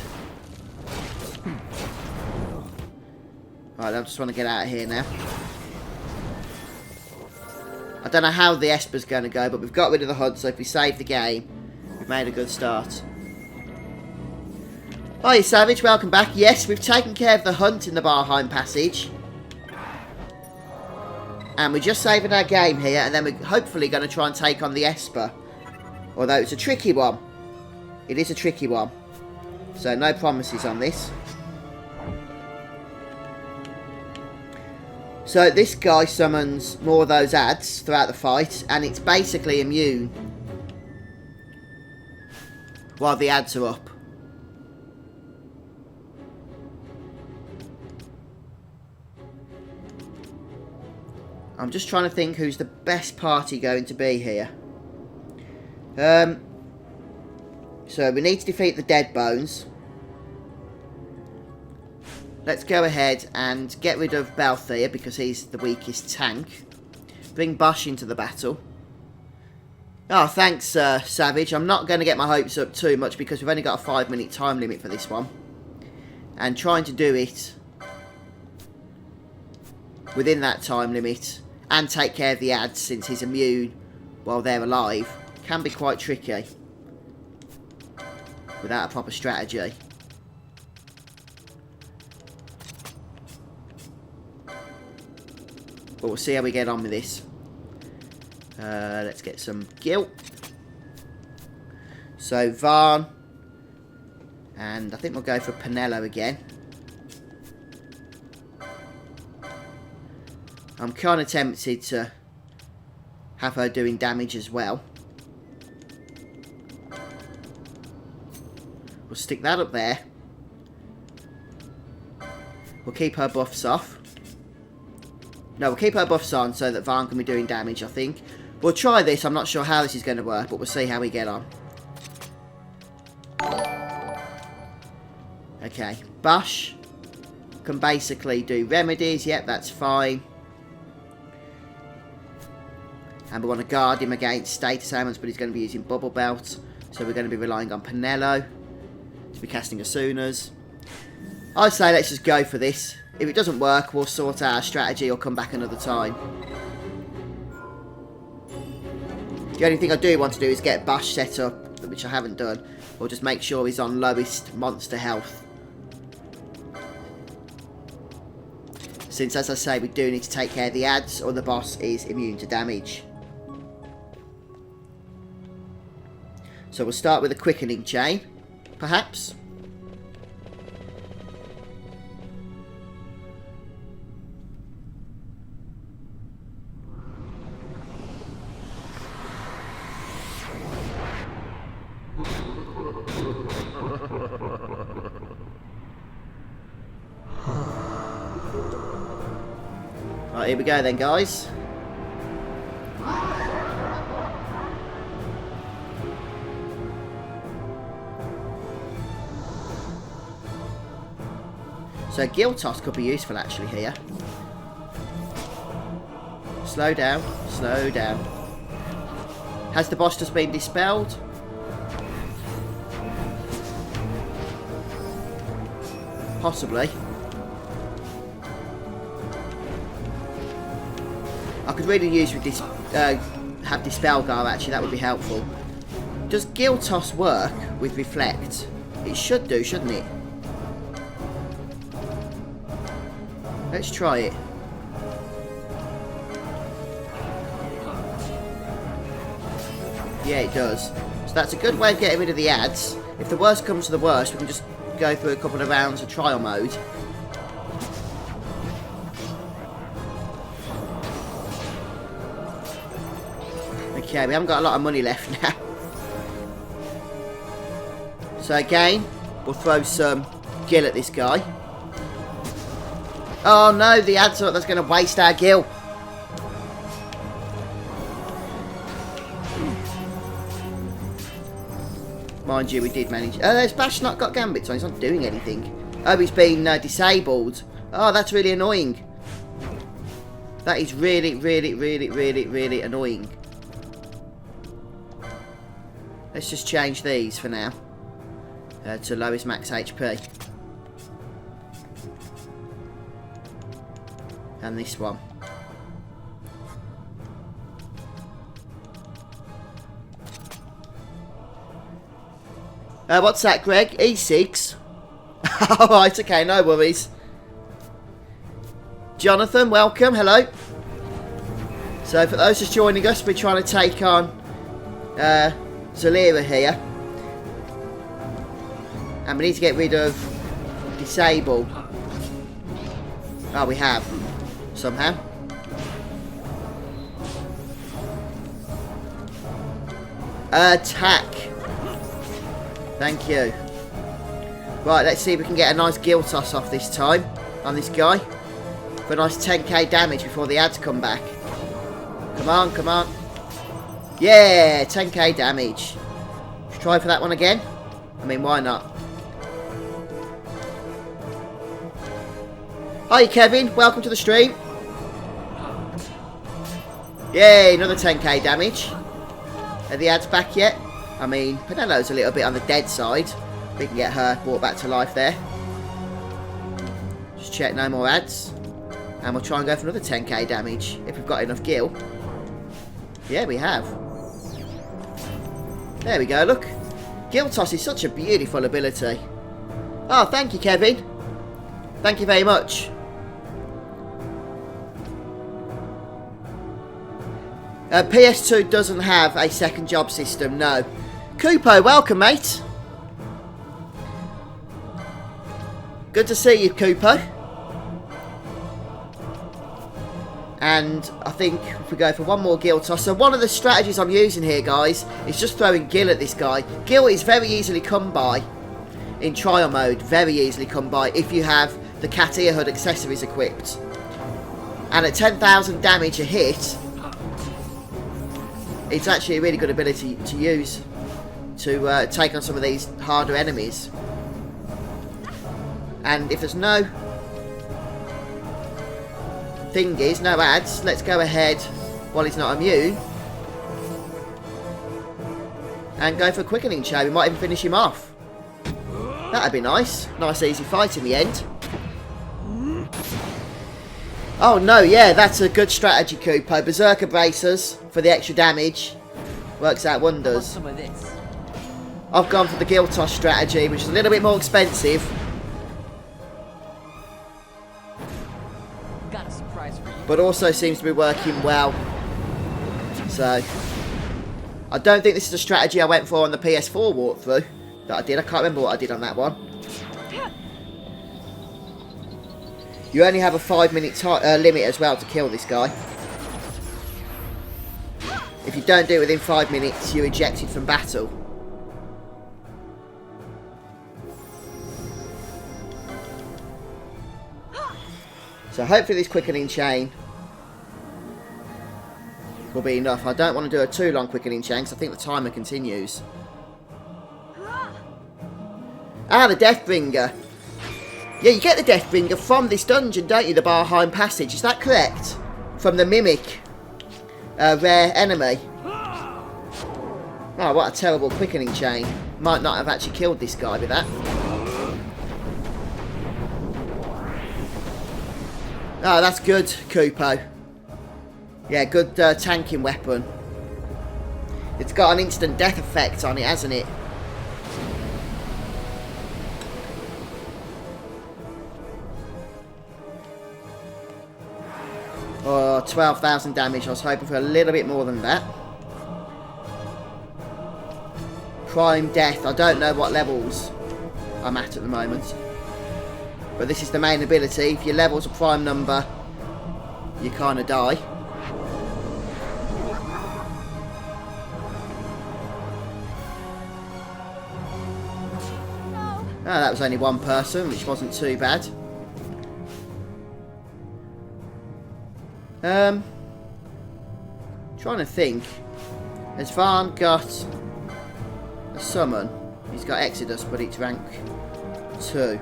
Right, I just want to get out of here now. I don't know how the Esper's going to go, but we've got rid of the HUD, so if we save the game, we've made a good start. Hi, Savage, welcome back. Yes, we've taken care of the hunt in the Barheim Passage. And we're just saving our game here, and then we're hopefully going to try and take on the Esper. Although it's a tricky one. It is a tricky one. So no promises on this. So this guy summons more of those ads throughout the fight, and it's basically immune while the ads are up. I'm just trying to think who's the best party going to be here. So we need to defeat the Dead Bones. Let's go ahead and get rid of Balthea because he's the weakest tank. Bring Bosch into the battle. Oh, thanks, Savage. I'm not going to get my hopes up too much because we've only got a 5-minute time limit for this one. And trying to do it within that time limit and take care of the ads since he's immune while they're alive can be quite tricky without a proper strategy. But we'll see how we get on with this. Let's get some guilt. So Varn. And I think we'll go for Penello again. I'm kind of tempted to have her doing damage as well. We'll stick that up there. We'll keep her buffs off. No, we'll keep her buffs on so that Varn can be doing damage, I think. We'll try this. I'm not sure how this is going to work, but we'll see how we get on. Okay. Bosch can basically do remedies. Yep, that's fine. And we want to guard him against status ailments, but he's going to be using Bubble Belt. So we're going to be relying on Penello to be casting Asunas. I'd say let's just go for this. If it doesn't work, we'll sort out our strategy or come back another time. The only thing I do want to do is get Bash set up, which I haven't done. Or just make sure he's on lowest monster health. Since, as I say, we do need to take care of the ads, or the boss is immune to damage. So we'll start with a quickening chain, perhaps. Right, here we go then, guys. So Guild Toss could be useful actually here. Slow down, slow down. Has the boss just been dispelled? Possibly. I could really use with this, have Dispel Gar actually, that would be helpful. Does Guild Toss work with Reflect? It should do, shouldn't it? Let's try it. Yeah, it does. So that's a good way of getting rid of the ads. If the worst comes to the worst, we can just go through a couple of rounds of trial mode. Okay, we haven't got a lot of money left now. So again, we'll throw some gil at this guy. Oh no, the ad thought that's going to waste our gil. Mind you, we did manage. Oh, there's Bash not got gambits on. He's not doing anything. Oh, he's been disabled. Oh, that's really annoying. That is really, really, really, really, really annoying. Let's just change these for now to lowest max HP. And this one. What's that, Greg? E6? Alright, okay, no worries. Jonathan, welcome, hello. So for those just joining us, we're trying to take on Zalera here. And we need to get rid of Disable. Oh, we have. Somehow. Attack. Thank you. Right, let's see if we can get a nice Guild Toss off this time on this guy. For a nice 10k damage before the ads come back. Come on, come on. Yeah, 10k damage. Let's try for that one again. I mean, why not? Hi, Kevin. Welcome to the stream. Yay, another 10k damage. Are the ads back yet? I mean, Penelo's a little bit on the dead side. We can get her brought back to life there. Just check no more ads. And we'll try and go for another 10k damage if we've got enough gil. Yeah, we have. There we go, look. Guild Toss is such a beautiful ability. Oh, thank you, Kevin. Thank you very much. PS2 doesn't have a second job system, no. Kupo, welcome, mate. Good to see you, Kupo. And I think if we go for one more Guild Toss. So one of the strategies I'm using here, guys, is just throwing Gil at this guy. Gil is very easily come by in trial mode. Very easily come by if you have the Cat Ear Hood accessories equipped. And at 10,000 damage a hit, it's actually a really good ability to use to take on some of these harder enemies. And if there's no thingies, no ads, let's go ahead while he's not immune and go for a quickening chain. We might even finish him off. That'd be nice. Nice easy fight in the end. Oh no, yeah, that's a good strategy, Kupo. Berserker Bracers for the extra damage. Works out How about wonders. some of this? I've gone for the Giltos strategy, which is a little bit more expensive. Got a surprise for you. But also seems to be working well. So, I don't think this is a strategy I went for on the PS4 walkthrough. That I did. I can't remember what I did on that one. You only have a 5-minute limit as well to kill this guy. If you don't do it within 5 minutes, you're ejected from battle. So hopefully this quickening chain will be enough. I don't want to do a too long quickening chain because I think the timer continues. Ah, the Deathbringer. Yeah, you get the Deathbringer from this dungeon, don't you? The Barheim Passage. Is that correct? From the Mimic. Rare enemy. Oh, what a terrible quickening chain. Might not have actually killed this guy with that. Oh, that's good, Kupo. Yeah, good tanking weapon. It's got an instant death effect on it, hasn't it? Oh, 12,000 damage. I was hoping for a little bit more than that. Prime death. I don't know what levels I'm at the moment. But this is the main ability. If your level's a prime number, you kind of die. No. Oh, that was only one person, which wasn't too bad. Trying to think. Has Varn got a summon? He's got Exodus, but it's rank 2.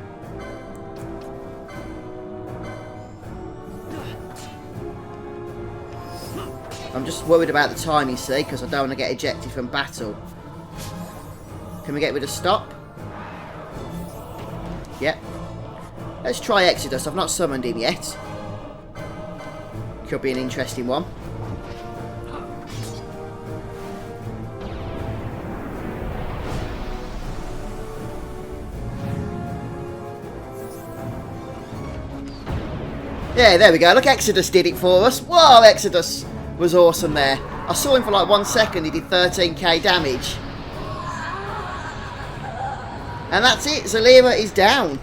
I'm just worried about the time, you see, because I don't want to get ejected from battle. Can we get rid of stop? Yep. Let's try Exodus. I've not summoned him yet. Could be an interesting one. Yeah, there we go. Look, Exodus did it for us. Whoa, Exodus was awesome there. I saw him for like 1 second. He did 13k damage. And that's it. Zalera is down.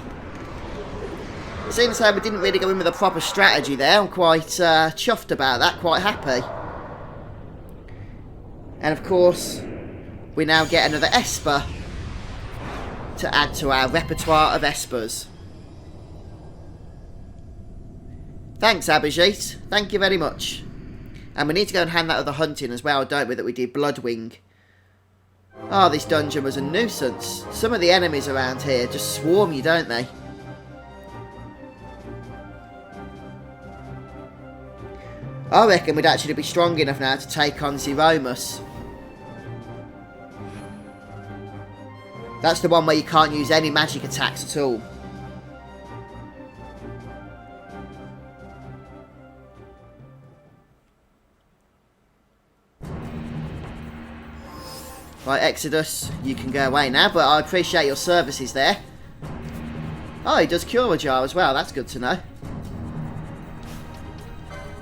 It seems like we didn't really go in with a proper strategy there. I'm quite chuffed about that. Quite happy. And of course, we now get another Esper to add to our repertoire of Espers. Thanks, Abhijit. Thank you very much. And we need to go and hand that other hunt in as well, don't we, that we did Bloodwing. Oh, this dungeon was a nuisance. Some of the enemies around here just swarm you, don't they? I reckon we'd actually be strong enough now to take on Zeromus. That's the one where you can't use any magic attacks at all. Right, Exodus, you can go away now, but I appreciate your services there. Oh, he does cure a jar as well, that's good to know.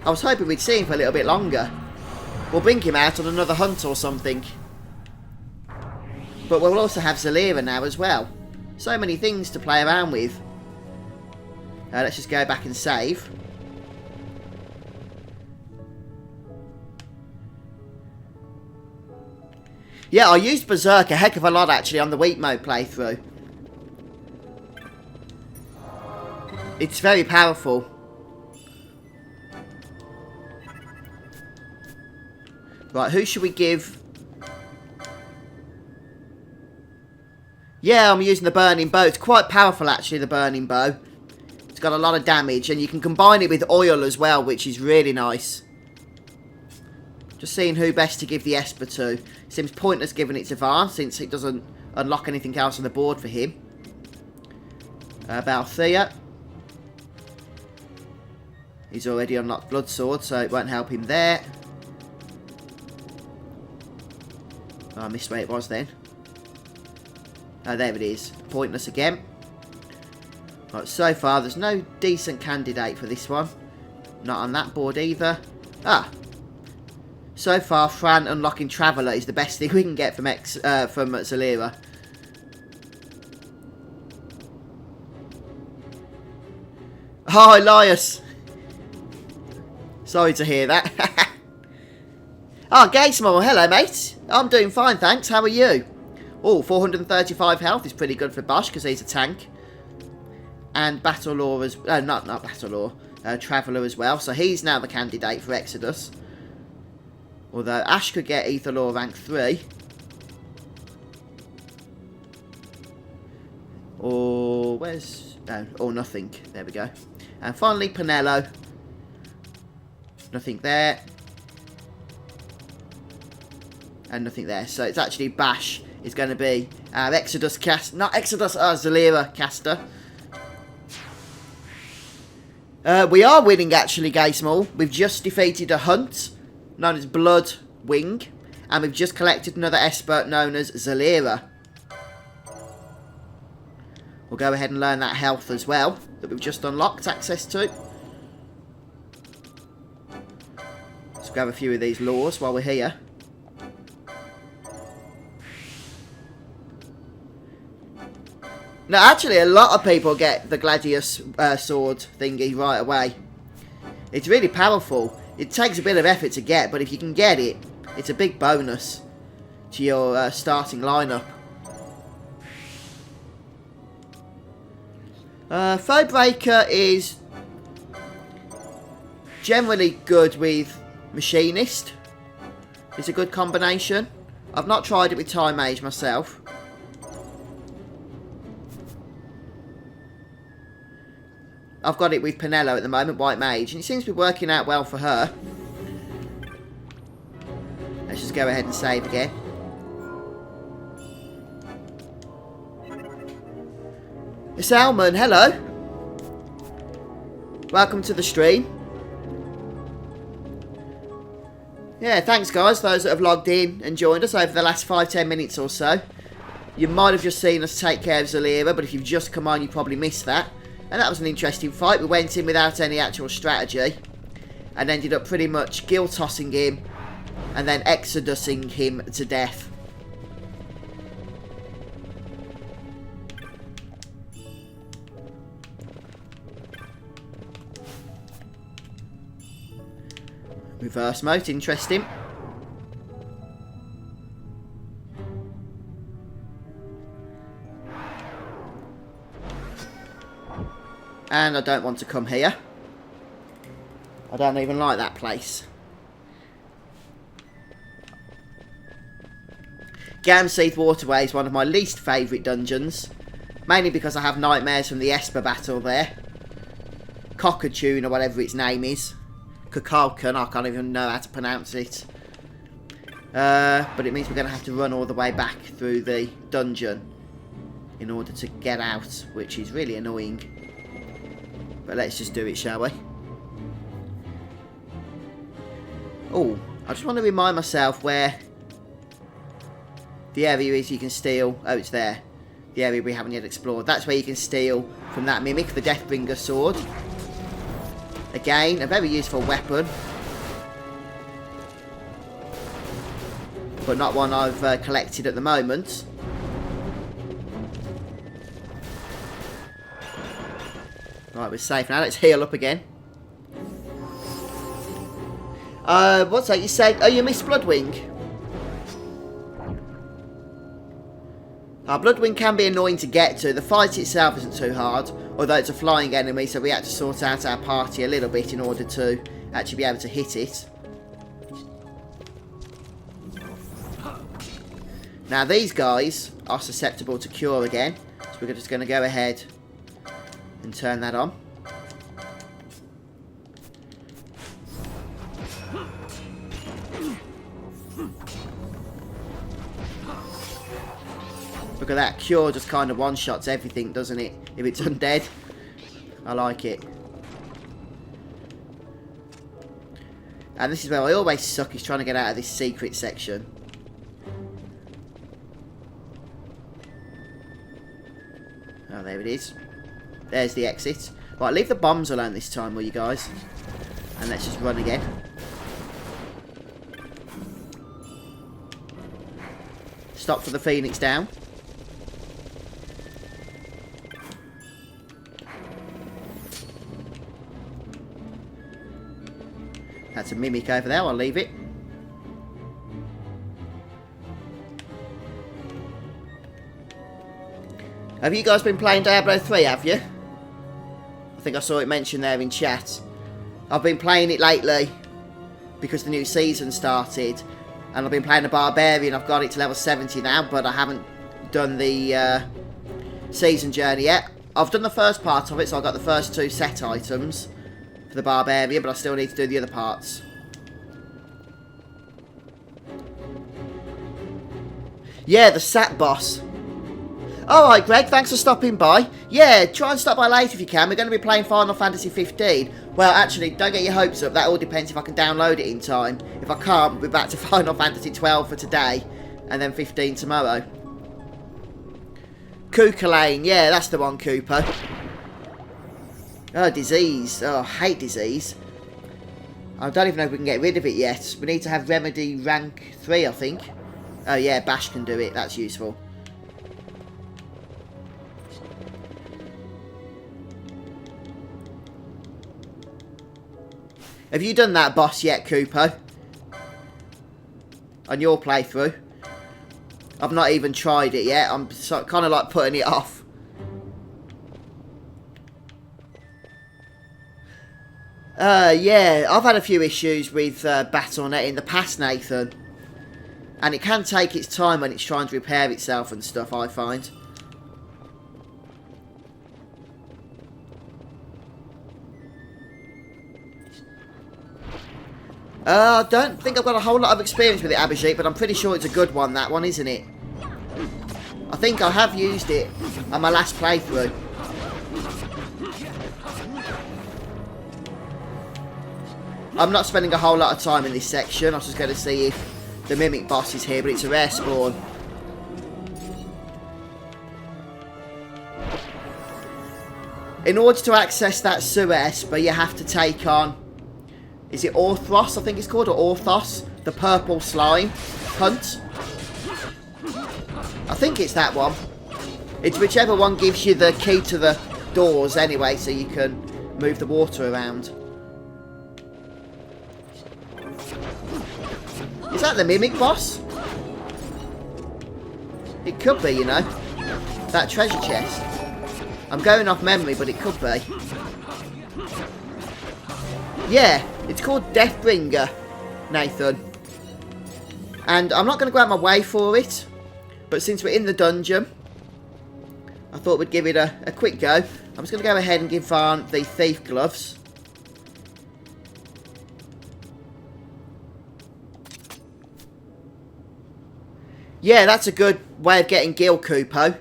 I was hoping we'd see him for a little bit longer. We'll bring him out on another hunt or something. But we'll also have Zalera now as well. So many things to play around with. Let's just go back and save. Yeah, I used Berserk a heck of a lot actually on the weak mode playthrough. It's very powerful. Right, who should we give? Yeah, I'm using the Burning Bow. It's quite powerful actually, the Burning Bow. It's got a lot of damage and you can combine it with oil as well, which is really nice. Just seeing who best to give the Esper to. Seems pointless giving it to Varn since it doesn't unlock anything else on the board for him. Balthea. He's already unlocked Blood Sword, so it won't help him there. Oh, I missed where it was then. Oh, there it is. Pointless again. Right, so far there's no decent candidate for this one. Not on that board either. Ah. So far, Fran unlocking Traveller is the best thing we can get from Zalera. Oh, Elias. Sorry to hear that. Oh, Gaysmore, hello mate. I'm doing fine, thanks. How are you? Oh, 435 health is pretty good for Bosch because he's a tank. And Battle Law as not Battle Law, Traveller as well. So he's now the candidate for Exodus. Although Ashe could get Ether Law rank 3. Or where's or nothing. There we go. And finally Pinello. Nothing there. And nothing there. So it's actually Bash is going to be our Exodus cast. Not Exodus, Zalera caster. We are winning actually, Gaysmall. We've just defeated a hunt known as Bloodwing. And we've just collected another Esper known as Zalera. We'll go ahead and learn that health as well that we've just unlocked access to. Let's grab a few of these laws while we're here. Now, actually, a lot of people get the Gladius sword thingy right away. It's really powerful. It takes a bit of effort to get, but if you can get it, it's a big bonus to your starting lineup. Foebreaker is generally good with Machinist. It's a good combination. I've not tried it with Time Mage myself. I've got it with Pinello at the moment, White Mage, and it seems to be working out well for her. Let's just go ahead and save again. Salmon, hello. Welcome to the stream. Yeah, thanks guys, those that have logged in and joined us over the last 5-10 minutes or so. You might have just seen us take care of Zalera, but if you've just come on, you probably missed that. And that was an interesting fight. We went in without any actual strategy and ended up pretty much gill-tossing him and then exodusing him to death. Reverse mode, interesting. And I don't want to come here. I don't even like that place. Gamseath Waterway is one of my least favourite dungeons. Mainly because I have nightmares from the Esper battle there. Cockatune or whatever its name is. Kukulkan, I can't even know how to pronounce it. But it means we're going to have to run all the way back through the dungeon in order to get out, which is really annoying. But let's just do it, shall we? Oh, I just want to remind myself where the area is you can steal. Oh, it's there. The area we haven't yet explored. That's where you can steal from that Mimic, the Deathbringer sword. Again, a very useful weapon. But not one I've collected at the moment. Right, we're safe now. Let's heal up again. What's that you said? Oh, you missed Bloodwing. Bloodwing can be annoying to get to. The fight itself isn't too hard, although it's a flying enemy, so we had to sort out our party a little bit in order to actually be able to hit it. Now these guys are susceptible to cure again, so we're just going to go ahead and turn that on. Look at that, cure just kind of one-shots everything, doesn't it? If it's undead. I like it. And this is where I always suck, is trying to get out of this secret section. there it is. There's the exit. Right, leave the bombs alone this time, will you guys? And let's just run again. Stop for the Phoenix down. That's a mimic over there, I'll leave it. Have you guys been playing Diablo 3, have you? I think I saw it mentioned there in chat. I've been playing it lately because the new season started. And I've been playing the Barbarian. I've got it to level 70 now, but I haven't done the season journey yet. I've done the first part of it, so I got the first 2 set items for the Barbarian, but I still need to do the other parts. Yeah, the Sat boss. Alright, Greg, thanks for stopping by. Yeah, try and stop by later if you can. We're going to be playing Final Fantasy 15. Well, actually, don't get your hopes up. That all depends if I can download it in time. If I can't, we'll be back to Final Fantasy 12 for today. And then 15 tomorrow. Cooker Lane. Yeah, that's the one, Cooper. Oh, disease. Oh, I hate disease. I don't even know if we can get rid of it yet. We need to have Remedy rank 3, I think. Oh, yeah, Bash can do it. That's useful. Have you done that boss yet, Cooper? On your playthrough? I've not even tried it yet. I'm kind of like putting it off. Yeah, I've had a few issues with Battle.net in the past, Nathan. And it can take its time when it's trying to repair itself and stuff, I find. I don't think I've got a whole lot of experience with it, Abhijit, but I'm pretty sure it's a good one, that one, isn't it? I think I have used it on my last playthrough. I'm not spending a whole lot of time in this section. I was just going to see if the Mimic boss is here, but it's a rare spawn. In order to access that sewer, Esper, you have to take on... Is it Orthros, I think it's called, or Orthos? The purple slime hunt. I think it's that one. It's whichever one gives you the key to the doors anyway, so you can move the water around. Is that the Mimic boss? It could be, you know. That treasure chest. I'm going off memory, but it could be. Yeah, it's called Deathbringer, Nathan. And I'm not going to go out my way for it. But since we're in the dungeon, I thought we'd give it a quick go. I'm just going to go ahead and give Varn the thief gloves. Yeah, that's a good way of getting Gil, Kupo.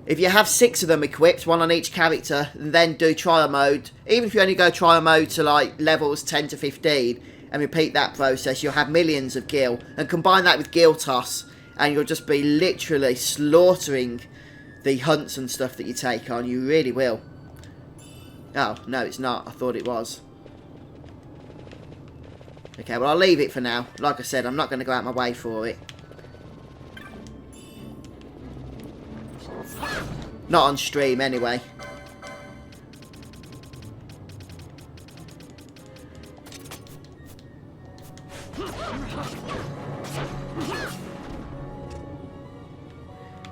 If you have 6 of them equipped, 1 on each character, and then do trial mode, even if you only go trial mode to like levels 10 to 15, and repeat that process, you'll have millions of Gil. And combine that with Gil Toss, and you'll just be literally slaughtering the hunts and stuff that you take on. You really will. Oh, no, it's not. I thought it was. Okay, well, I'll leave it for now. Like I said, I'm not going to go out my way for it. Not on stream, anyway.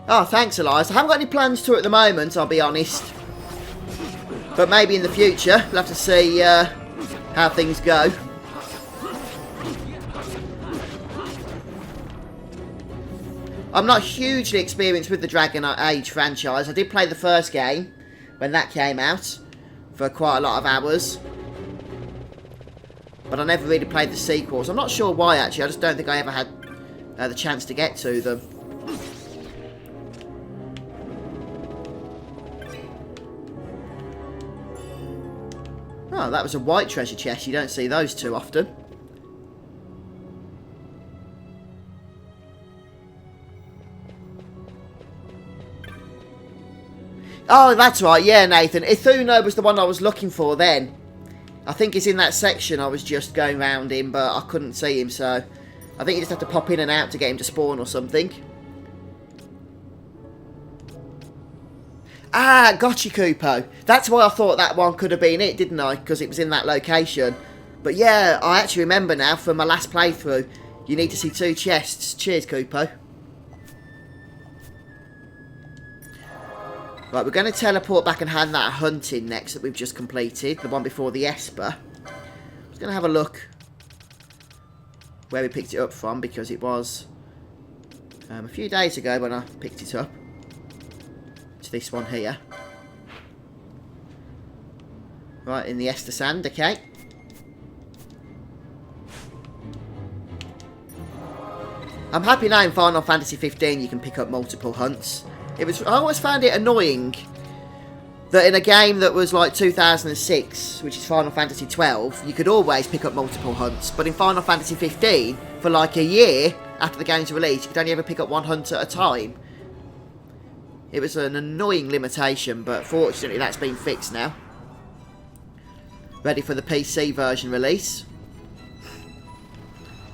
Oh, thanks, Elias. I haven't got any plans to at the moment, I'll be honest. But maybe in the future. We'll have to see how things go. I'm not hugely experienced with the Dragon Age franchise. I did play the first game when that came out for quite a lot of hours. But I never really played the sequels. I'm not sure why, actually. I just don't think I ever had the chance to get to them. Oh, that was a white treasure chest. You don't see those too often. Oh, that's right. Yeah, Nathan. Ithuna was the one I was looking for then. I think he's in that section I was just going round in, but I couldn't see him, so... I think you just have to pop in and out to get him to spawn or something. Ah, gotcha, Kupo. That's why I thought that one could have been it, didn't I? Because it was in that location. But yeah, I actually remember now from my last playthrough. You need to see 2 chests. Cheers, Kupo. Right, we're going to teleport back and hand that hunt in next that we've just completed. The one before the Esper. I was going to have a look where we picked it up from, because it was a few days ago when I picked it up. It's this one here. Right, in the Ester Sand, okay. I'm happy now in Final Fantasy 15 you can pick up multiple hunts. I always found it annoying that in a game that was like 2006, which is Final Fantasy 12, you could always pick up multiple hunts. But in Final Fantasy 15, for like a year after the game's release, you could only ever pick up 1 hunt at a time. It was an annoying limitation, but fortunately that's been fixed now. Ready for the PC version release.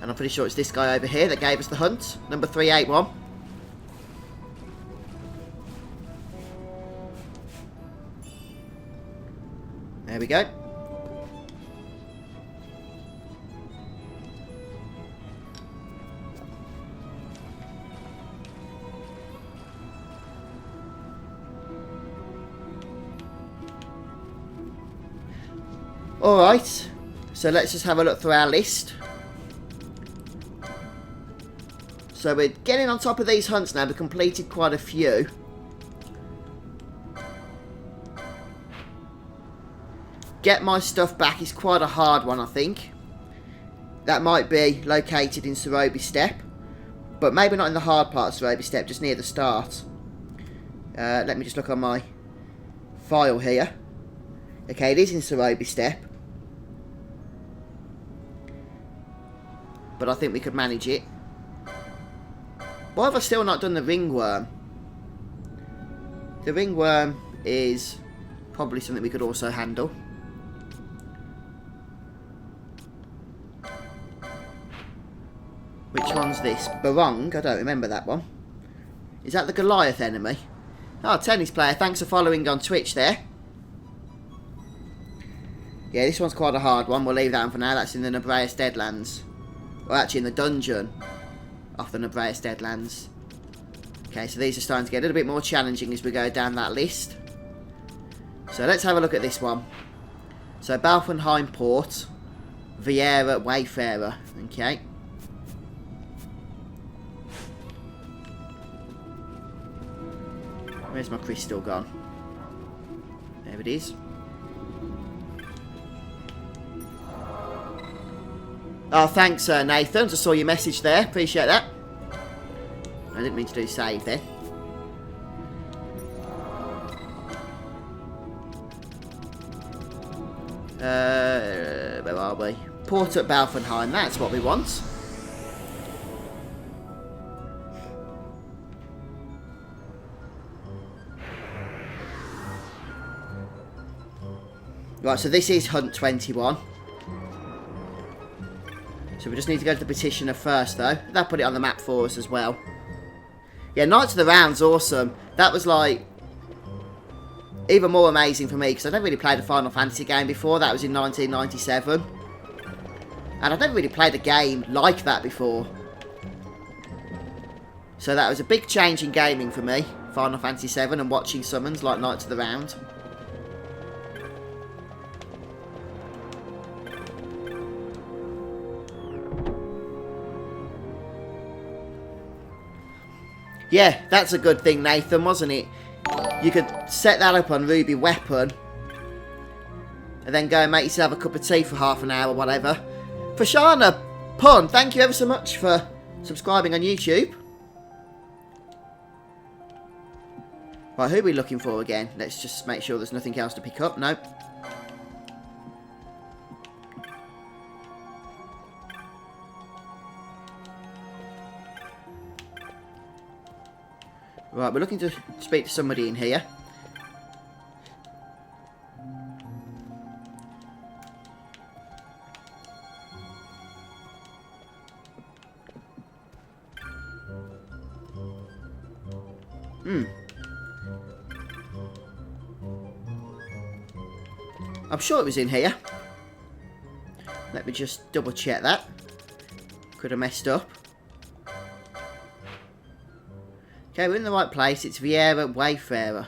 And I'm pretty sure it's this guy over here that gave us the hunt. Number 381. There we go. Alright, so let's just have a look through our list. So we're getting on top of these hunts now. We've completed quite a few. Get my stuff back is quite a hard one, I think. That might be located in Sorobi Steppe, but maybe not in the hard part of Sorobi Steppe, just near the start. Let me just look on my file here. Okay, it is in Sorobi Steppe, but I think we could manage it. Why have I still not done the ringworm? The ringworm is probably something we could also handle. Which one's this? Barong? I don't remember that one. Is that the Goliath enemy? Oh, tennis player, thanks for following on Twitch there. Yeah, this one's quite a hard one. We'll leave that one for now. That's in the Nebraeus Deadlands. Or actually in the dungeon off the Nebraeus Deadlands. Okay, so these are starting to get a little bit more challenging as we go down that list. So let's have a look at this one. So Balfenheim Port, Viera Wayfarer. Okay. Where's my crystal gone? There it is. Oh, thanks, Nathan. Just saw your message there. Appreciate that. I didn't mean to do save then. Where are we? Port at Balfenheim. That's what we want. Right, so this is Hunt 21. So we just need to go to the petitioner first, though. That'll put it on the map for us as well. Yeah, Knights of the Round's awesome. That was, like, even more amazing for me, because I'd never really played a Final Fantasy game before. That was in 1997. And I'd never really played a game like that before. So that was a big change in gaming for me. Final Fantasy 7 and watching summons like Knights of the Round. Yeah, that's a good thing, Nathan, wasn't it? You could set that up on Ruby Weapon and then go and make yourself a cup of tea for half an hour or whatever. Fashana Pun, thank you ever so much for subscribing on YouTube. Right, who are we looking for again? Let's just make sure there's nothing else to pick up. Nope. Right, we're looking to speak to somebody in here. I'm sure it was in here. Let me just double check that. Could have messed up. Okay, we're in the right place. It's Vieira Wayfarer.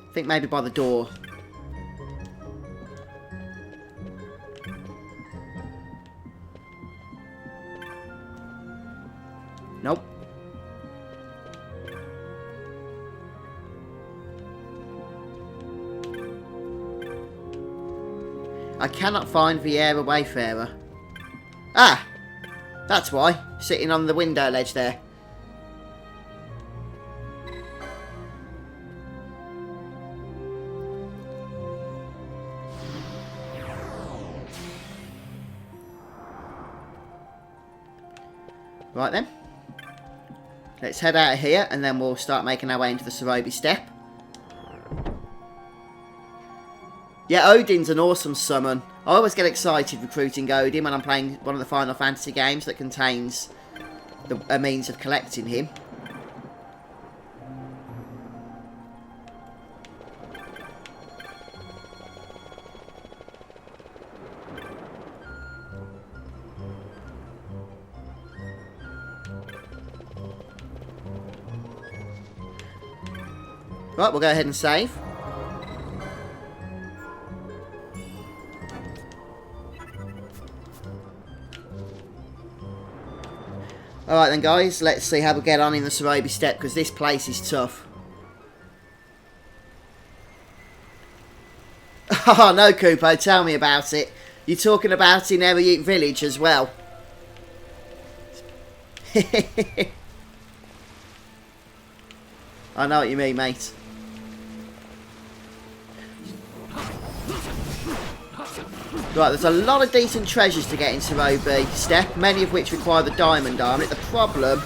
I think maybe by the door. Nope. I cannot find Vieira Wayfarer. Ah! That's why. Sitting on the window ledge there. Right then. Let's head out of here and then we'll start making our way into the Sorobi Steppe. Yeah, Odin's an awesome summon. I always get excited recruiting Odin when I'm playing one of the Final Fantasy games that contains a means of collecting him. Right, we'll go ahead and save. Alright then guys, let's see how we get on in the Sorobi Steppe, because this place is tough. Oh no, Kupo, tell me about it. You're talking about in Eruyut Village as well. I know what you mean, mate. Right, there's a lot of decent treasures to get in Sorobi Steppe, many of which require the diamond armlet. The problem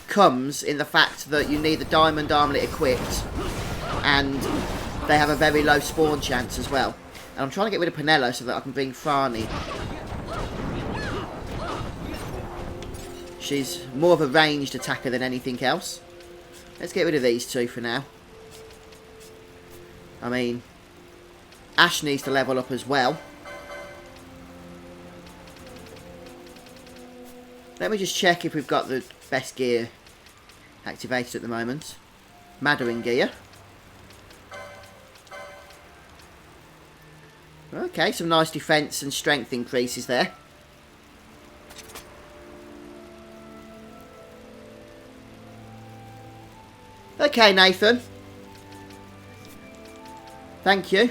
comes in the fact that you need the diamond armlet equipped, and they have a very low spawn chance as well. And I'm trying to get rid of Pinello so that I can bring Frani. She's more of a ranged attacker than anything else. Let's get rid of these two for now. I mean, Ashe needs to level up as well. Let me just check if we've got the best gear activated at the moment. Mattering gear. Okay, some nice defense and strength increases there. Okay, Nathan. Thank you.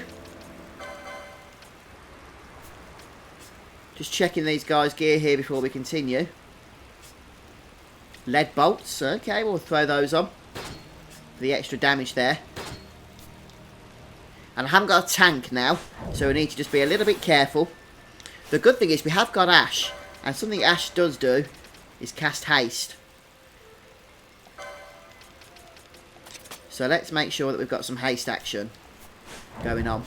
Just checking these guys' gear here before we continue. Lead bolts. Okay, we'll throw those on. For the extra damage there. And I haven't got a tank now, so we need to just be a little bit careful. The good thing is we have got Ashe, and something Ashe does do is cast haste. So let's make sure that we've got some haste action going on.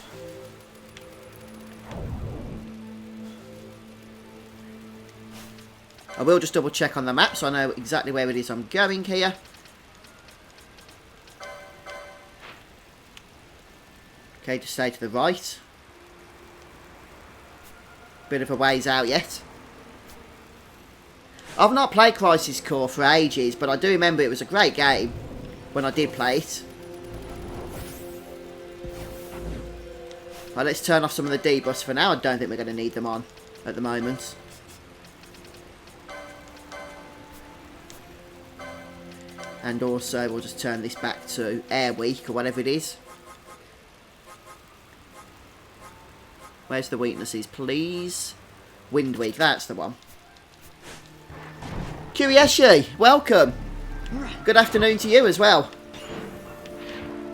I will just double check on the map so I know exactly where it is I'm going here. Okay, just stay to the right. Bit of a ways out yet. I've not played Crisis Core for ages, but I do remember it was a great game when I did play it. Right, let's turn off some of the debuffs for now. I don't think we're going to need them on at the moment. And also, we'll just turn this back to Air Weak, or whatever it is. Where's the weaknesses, please? Wind Weak, that's the one. Kurieshi, welcome. Good afternoon to you as well.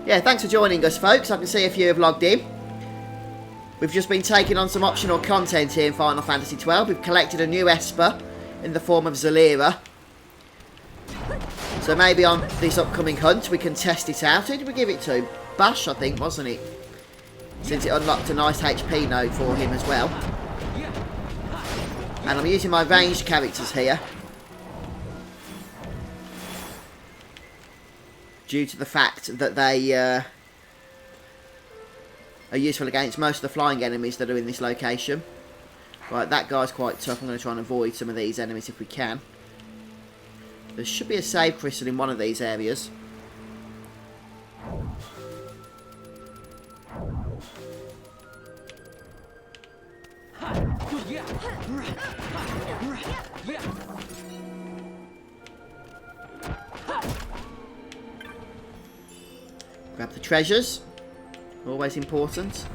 Yeah, thanks for joining us, folks. I can see a few have logged in. We've just been taking on some optional content here in Final Fantasy XII. We've collected a new Esper in the form of Zalera. So maybe on this upcoming hunt we can test it out. Who did we give it to? Bash, I think, wasn't it? Since it unlocked a nice HP node for him as well. And I'm using my ranged characters here. due to the fact that they are useful against most of the flying enemies that are in this location. Right, that guy's quite tough. I'm going to try and avoid some of these enemies if we can. There should be a save crystal in one of these areas. Grab the treasures. Always important.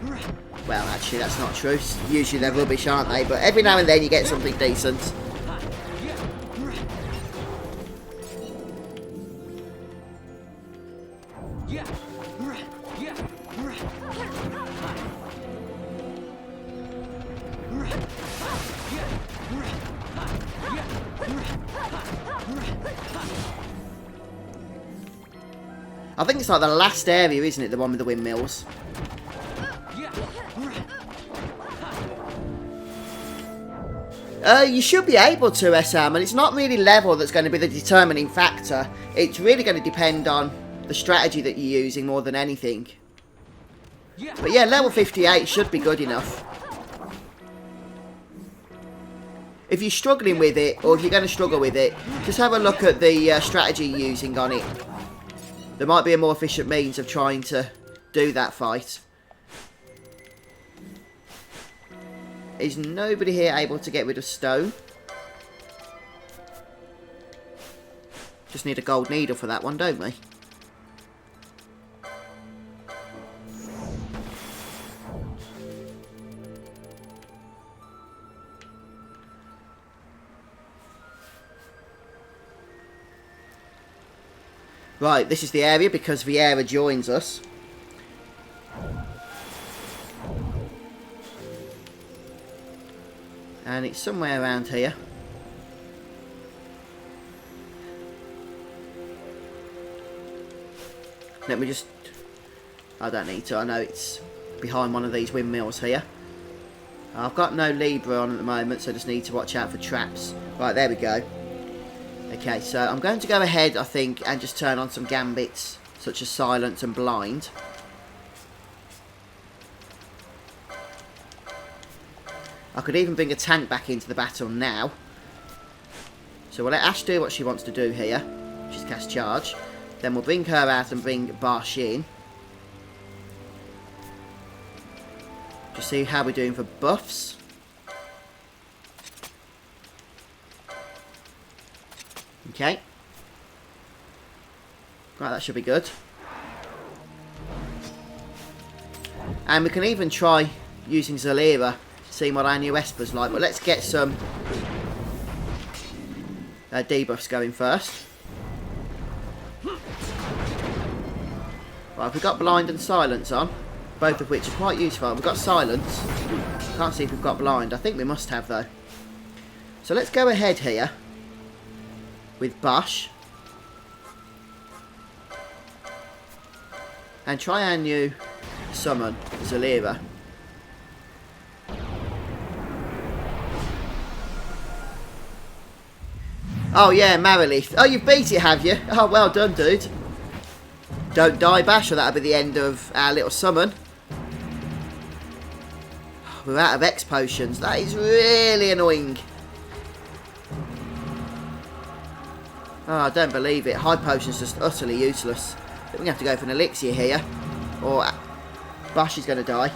Well, actually, that's not true. Usually they're rubbish, aren't they? But every now and then you get something decent. I think it's like the last area, isn't it? The one with the windmills. You should be able to, Sam, and it's not really level that's going to be the determining factor. It's really going to depend on the strategy that you're using more than anything. But yeah, level 58 should be good enough. If you're struggling with it, or if you're going to struggle with it, just have a look at the strategy you're using on it. There might be a more efficient means of trying to do that fight. Is nobody here able to get rid of stone? Just need a gold needle for that one, don't we? Right, this is the area because the heir joins us. And it's somewhere around here. Let me just... I don't need to, I know it's behind one of these windmills here. I've got no Libra on at the moment, so I just need to watch out for traps. Right, there we go. Okay, so I'm going to go ahead, I think, and just turn on some gambits, such as silence and blind. I could even bring a tank back into the battle now. So we'll let Ashe do what she wants to do here. She's cast charge. Then we'll bring her out and bring Barsh in. Just see how we're doing for buffs. Okay. Right, that should be good. And we can even try using Zalera, seeing what our new Esper's like. But let's get some debuffs going first. Right, we've got blind and silence on, both of which are quite useful. We've got silence. Can't see if we've got blind. I think we must have though. So let's go ahead here with Bash and try our new summon, Zalera. Oh yeah, Marylith. Oh, you've beat it, have you? Oh, well done, dude. Don't die, Bash, or that'll be the end of our little summon. We're out of X potions. That is really annoying. Oh, I don't believe it. High potion's just utterly useless. I think we're going to have to go for an elixir here, or Bash is going to die.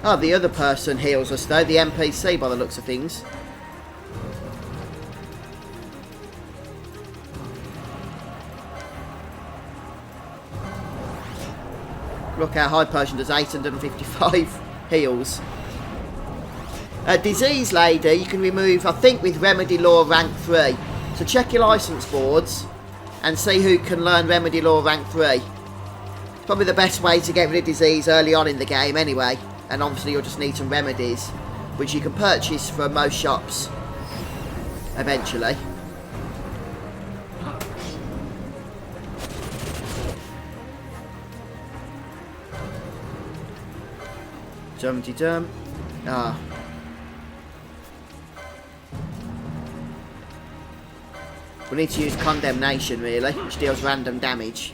Oh, the other person heals us though, the NPC by the looks of things. Look, our high potion does 855 heals. Disease Lady, you can remove, I think, with Remedy Law rank 3. So check your license boards and see who can learn Remedy Law rank 3. It's probably the best way to get rid of disease early on in the game anyway. And obviously you'll just need some remedies, which you can purchase from most shops eventually. Dum-de-dum. Ah. We need to use Condemnation, really, which deals random damage.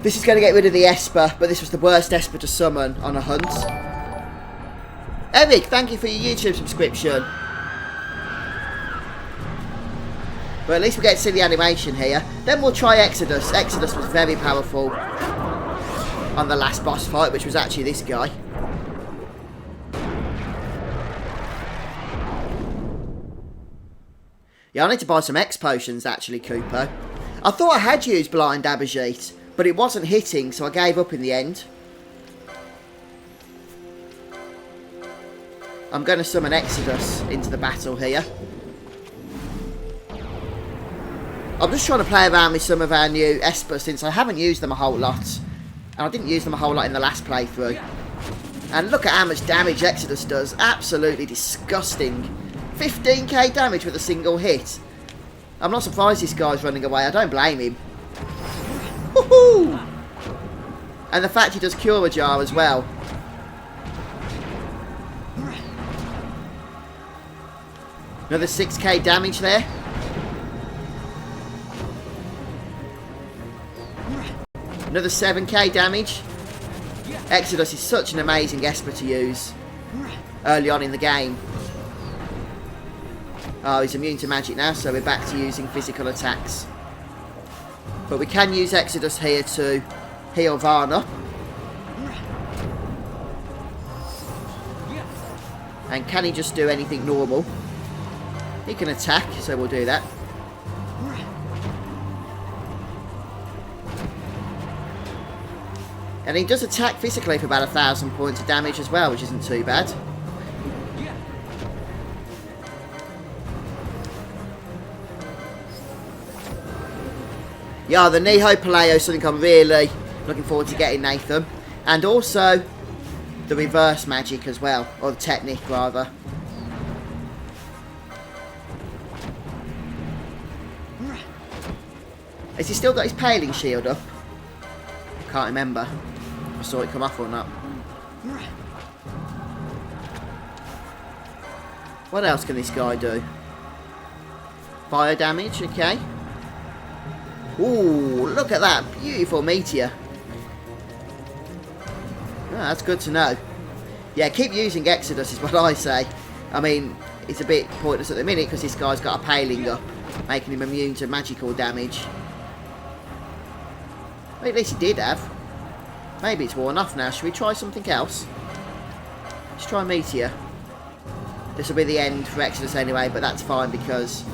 This is going to get rid of the Esper, but this was the worst Esper to summon on a hunt. Eric, thank you for your YouTube subscription. But at least we get to see the animation here. Then we'll try Exodus. Exodus was very powerful on the last boss fight, which was actually this guy. Yeah, I need to buy some X potions, actually, Cooper. I thought I had used Blind Abhijit, but it wasn't hitting, so I gave up in the end. I'm going to summon Exodus into the battle here. I'm just trying to play around with some of our new Esper, since I haven't used them a whole lot. And I didn't use them a whole lot in the last playthrough. And look at how much damage Exodus does. Absolutely disgusting. 15k damage with a single hit. I'm not surprised this guy's running away. I don't blame him. Woohoo! And the fact he does Cure Jar as well. Another 6k damage there. Another 7k damage. Exodus is such an amazing Esper to use early on in the game. Oh, he's immune to magic now, so we're back to using physical attacks. But we can use Exodus here to heal Varna. And can he just do anything normal? He can attack, so we'll do that. And he does attack physically for about 1,000 points of damage as well, which isn't too bad. Yeah, the Niho Paleo is something I'm really looking forward to getting, Nathan. And also the reverse magic as well, or the technique rather. Has he still got his paling shield up? Can't remember. I saw it come off or not. What else can this guy do? Fire damage, okay. Ooh, look at that beautiful meteor. Oh, that's good to know. Yeah, keep using Exodus is what I say. I mean, it's a bit pointless at the minute because this guy's got a paling up, making him immune to magical damage. Well, at least he did have. Maybe it's worn off now. Should we try something else? Let's try Meteor. This will be the end for Exodus anyway, but that's fine because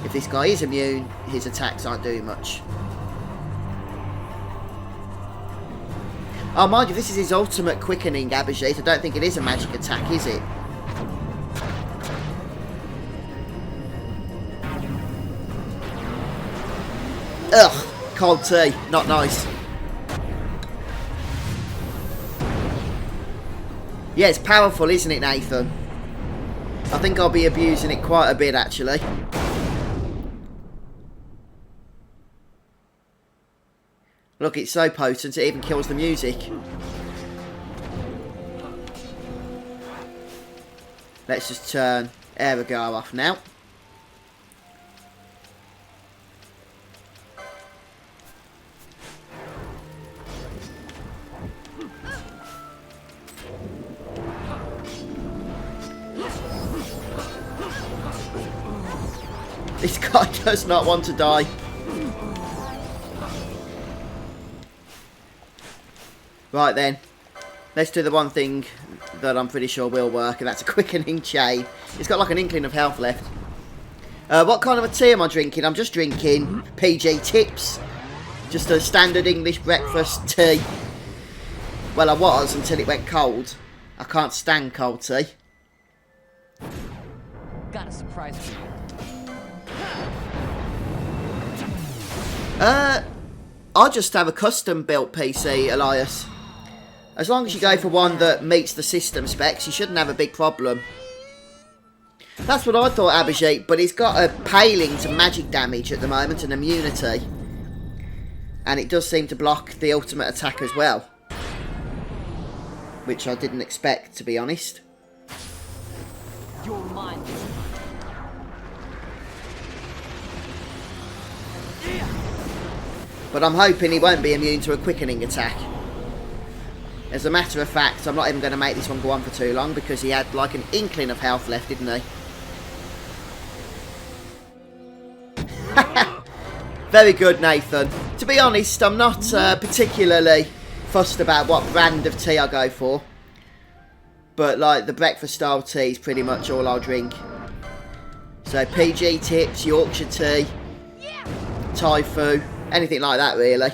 if this guy is immune, his attacks aren't doing much. Oh, mind you, this is his ultimate quickening, Abhijit. I don't think it is a magic attack, is it? Ugh, cold tea. Not nice. Yeah, it's powerful, isn't it, Nathan? I think I'll be abusing it quite a bit, actually. Look, it's so potent, it even kills the music. Let's just turn Aerogar off now. This guy does not want to die. Right then, let's do the one thing that I'm pretty sure will work, and that's a quickening chain. It's got like an inkling of health left. What kind of a tea am I drinking? I'm just drinking PG Tips. Just a standard English breakfast tea. Well, I was until it went cold. I can't stand cold tea. Got a surprise for you. I'll just have a custom built PC, Elias. As long as you go for one that meets the system specs, you shouldn't have a big problem. That's what I thought, Abhijit, but he's got a paling to magic damage at the moment and immunity. And it does seem to block the ultimate attack as well. Which I didn't expect, to be honest. You're mine. But I'm hoping he won't be immune to a quickening attack. As a matter of fact, I'm not even going to make this one go on for too long because he had like an inkling of health left, didn't he? Very good, Nathan. To be honest, I'm not particularly fussed about what brand of tea I go for. But like the breakfast style tea is pretty much all I'll drink. So PG tips, Yorkshire tea, Thai fu, anything like that really.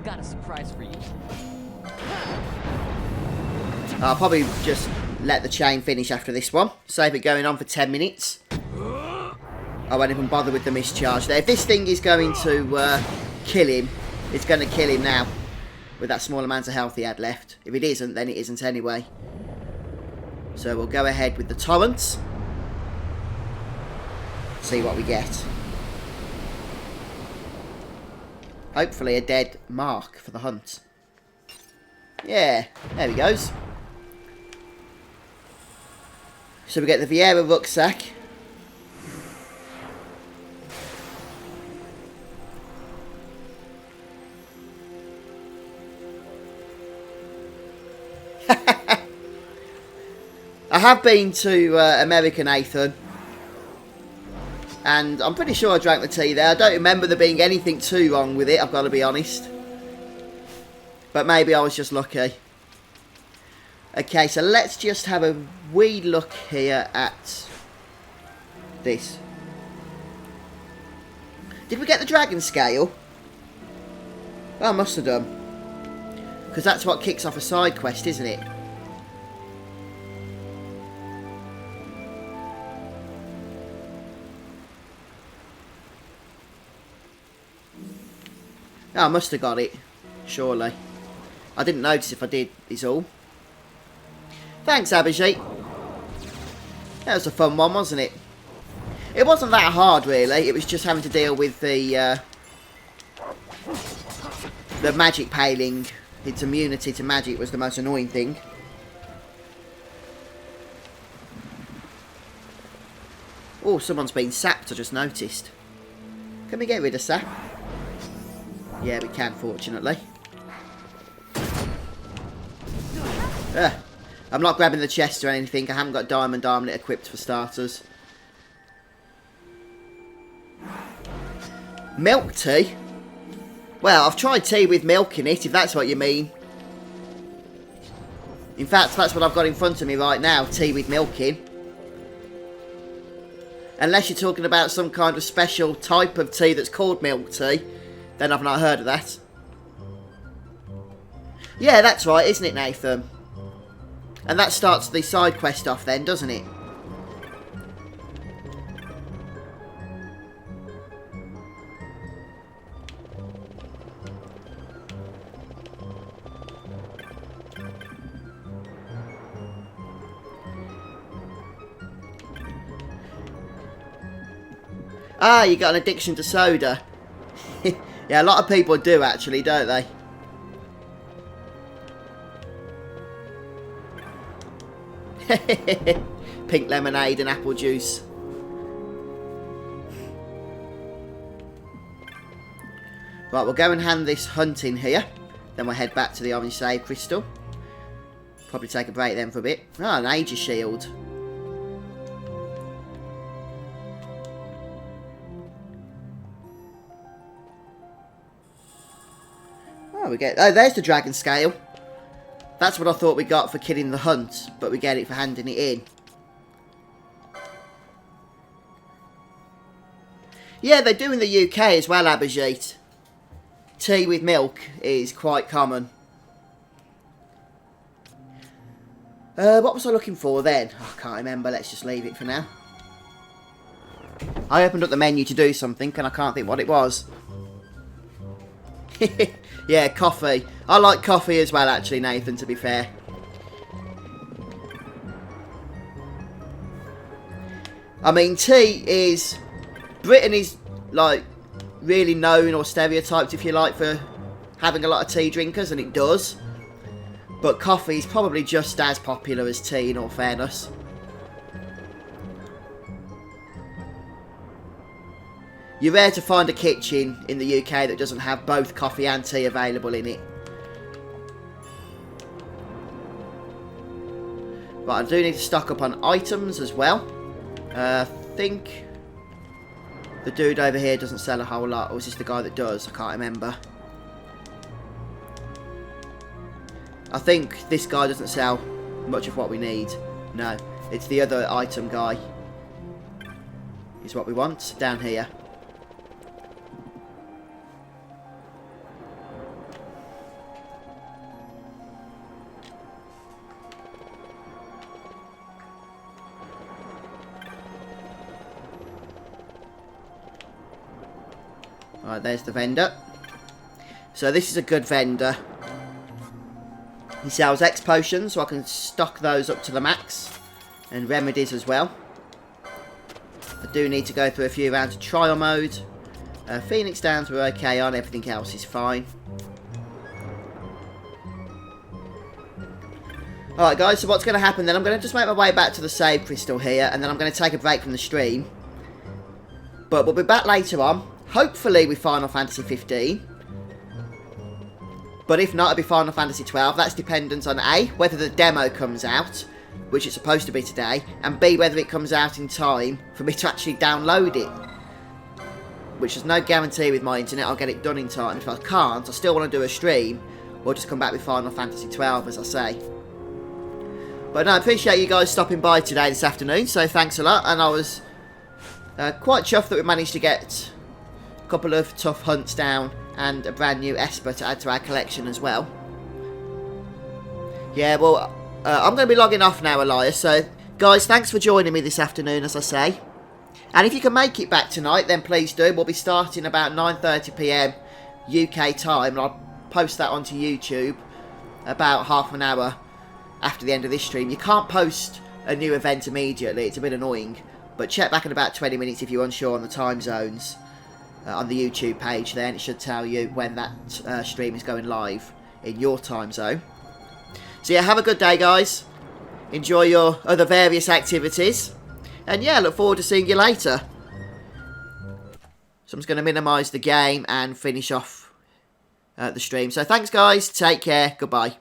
Got a surprise for you. I'll probably just let the chain finish after this one. Save it going on for 10 minutes. I won't even bother with the mischarge there. If this thing is going to kill him, it's going to kill him now. With that small amount of health he had left. If it isn't, then it isn't anyway. So we'll go ahead with the torrents. See what we get. Hopefully a dead mark for the hunt. Yeah, there he goes. So we get the Vieira rucksack. I have been to America, Nathan. And I'm pretty sure I drank the tea there. I don't remember there being anything too wrong with it, I've got to be honest. But maybe I was just lucky. Okay, so let's just have a wee look here at this. Did we get the dragon scale? Oh, I must have done. Because that's what kicks off a side quest, isn't it? Oh, I must have got it. Surely. I didn't notice if I did, is all. Thanks, Abhijit. That was a fun one, wasn't it? It wasn't that hard, really. It was just having to deal with the magic paling. Its immunity to magic was the most annoying thing. Oh, someone's been sapped, I just noticed. Can we get rid of sap? Yeah, we can, fortunately. I'm not grabbing the chest or anything. I haven't got diamond armlet equipped for starters. Milk tea? Well, I've tried tea with milk in it, if that's what you mean. In fact, that's what I've got in front of me right now, tea with milk in. Unless you're talking about some kind of special type of tea that's called milk tea, then I've not heard of that. Yeah, that's right, isn't it, Nathan? And that starts the side quest off then, doesn't it? Ah, you got an addiction to soda. Yeah, a lot of people do actually, don't they? Pink lemonade and apple juice. Right, we'll go and hand this hunt in here. Then we'll head back to the orange save crystal. Probably take a break then for a bit. Oh, an Aegis shield. Oh, there's the dragon scale. That's what I thought we got for killing the hunt, but we get it for handing it in. Yeah, they do in the UK as well, Abhijit. Tea with milk is quite common. What was I looking for then? Oh, I can't remember, let's just leave it for now. I opened up the menu to do something and I can't think what it was. Yeah, coffee. I like coffee as well, actually, Nathan, to be fair. I mean, tea is... Britain is, like, really known or stereotyped, if you like, for having a lot of tea drinkers, and it does. But coffee is probably just as popular as tea, in all fairness. You're rare to find a kitchen in the UK that doesn't have both coffee and tea available in it. Right, I do need to stock up on items as well. I think the dude over here doesn't sell a whole lot. Or is this the guy that does? I can't remember. I think this guy doesn't sell much of what we need. No, it's the other item guy. Is what we want down here. Right, there's the vendor. So this is a good vendor. He sells X potions, so I can stock those up to the max. And remedies as well. I do need to go through a few rounds of trial mode. Phoenix Downs were okay on, everything else is fine. Alright guys, so what's going to happen then? I'm going to just make my way back to the save crystal here, and then I'm going to take a break from the stream. But we'll be back later on. Hopefully with Final Fantasy 15. But if not, it'll be Final Fantasy 12. That's dependent on A, whether the demo comes out, which it's supposed to be today, and B, whether it comes out in time for me to actually download it. Which is no guarantee with my internet I'll get it done in time. If I can't, I still want to do a stream, or just come back with Final Fantasy 12, as I say. But no, I appreciate you guys stopping by today, this afternoon, so thanks a lot, and I was quite chuffed that we managed to get a couple of tough hunts down and a brand new Esper to add to our collection as well. Yeah, well, I'm going to be logging off now, Elias. So, guys, thanks for joining me this afternoon, as I say. And if you can make it back tonight, then please do. We'll be starting about 9:30 PM UK time, and I'll post that onto YouTube about half an hour after the end of this stream. You can't post a new event immediately. It's a bit annoying. But check back in about 20 minutes if you're unsure on the time zones. On the YouTube page, then it should tell you when that stream is going live in your time zone. So yeah, have a good day, guys. Enjoy your other various activities, and yeah, look forward to seeing you later. So I'm just going to minimise the game and finish off the stream. So thanks, guys. Take care. Goodbye.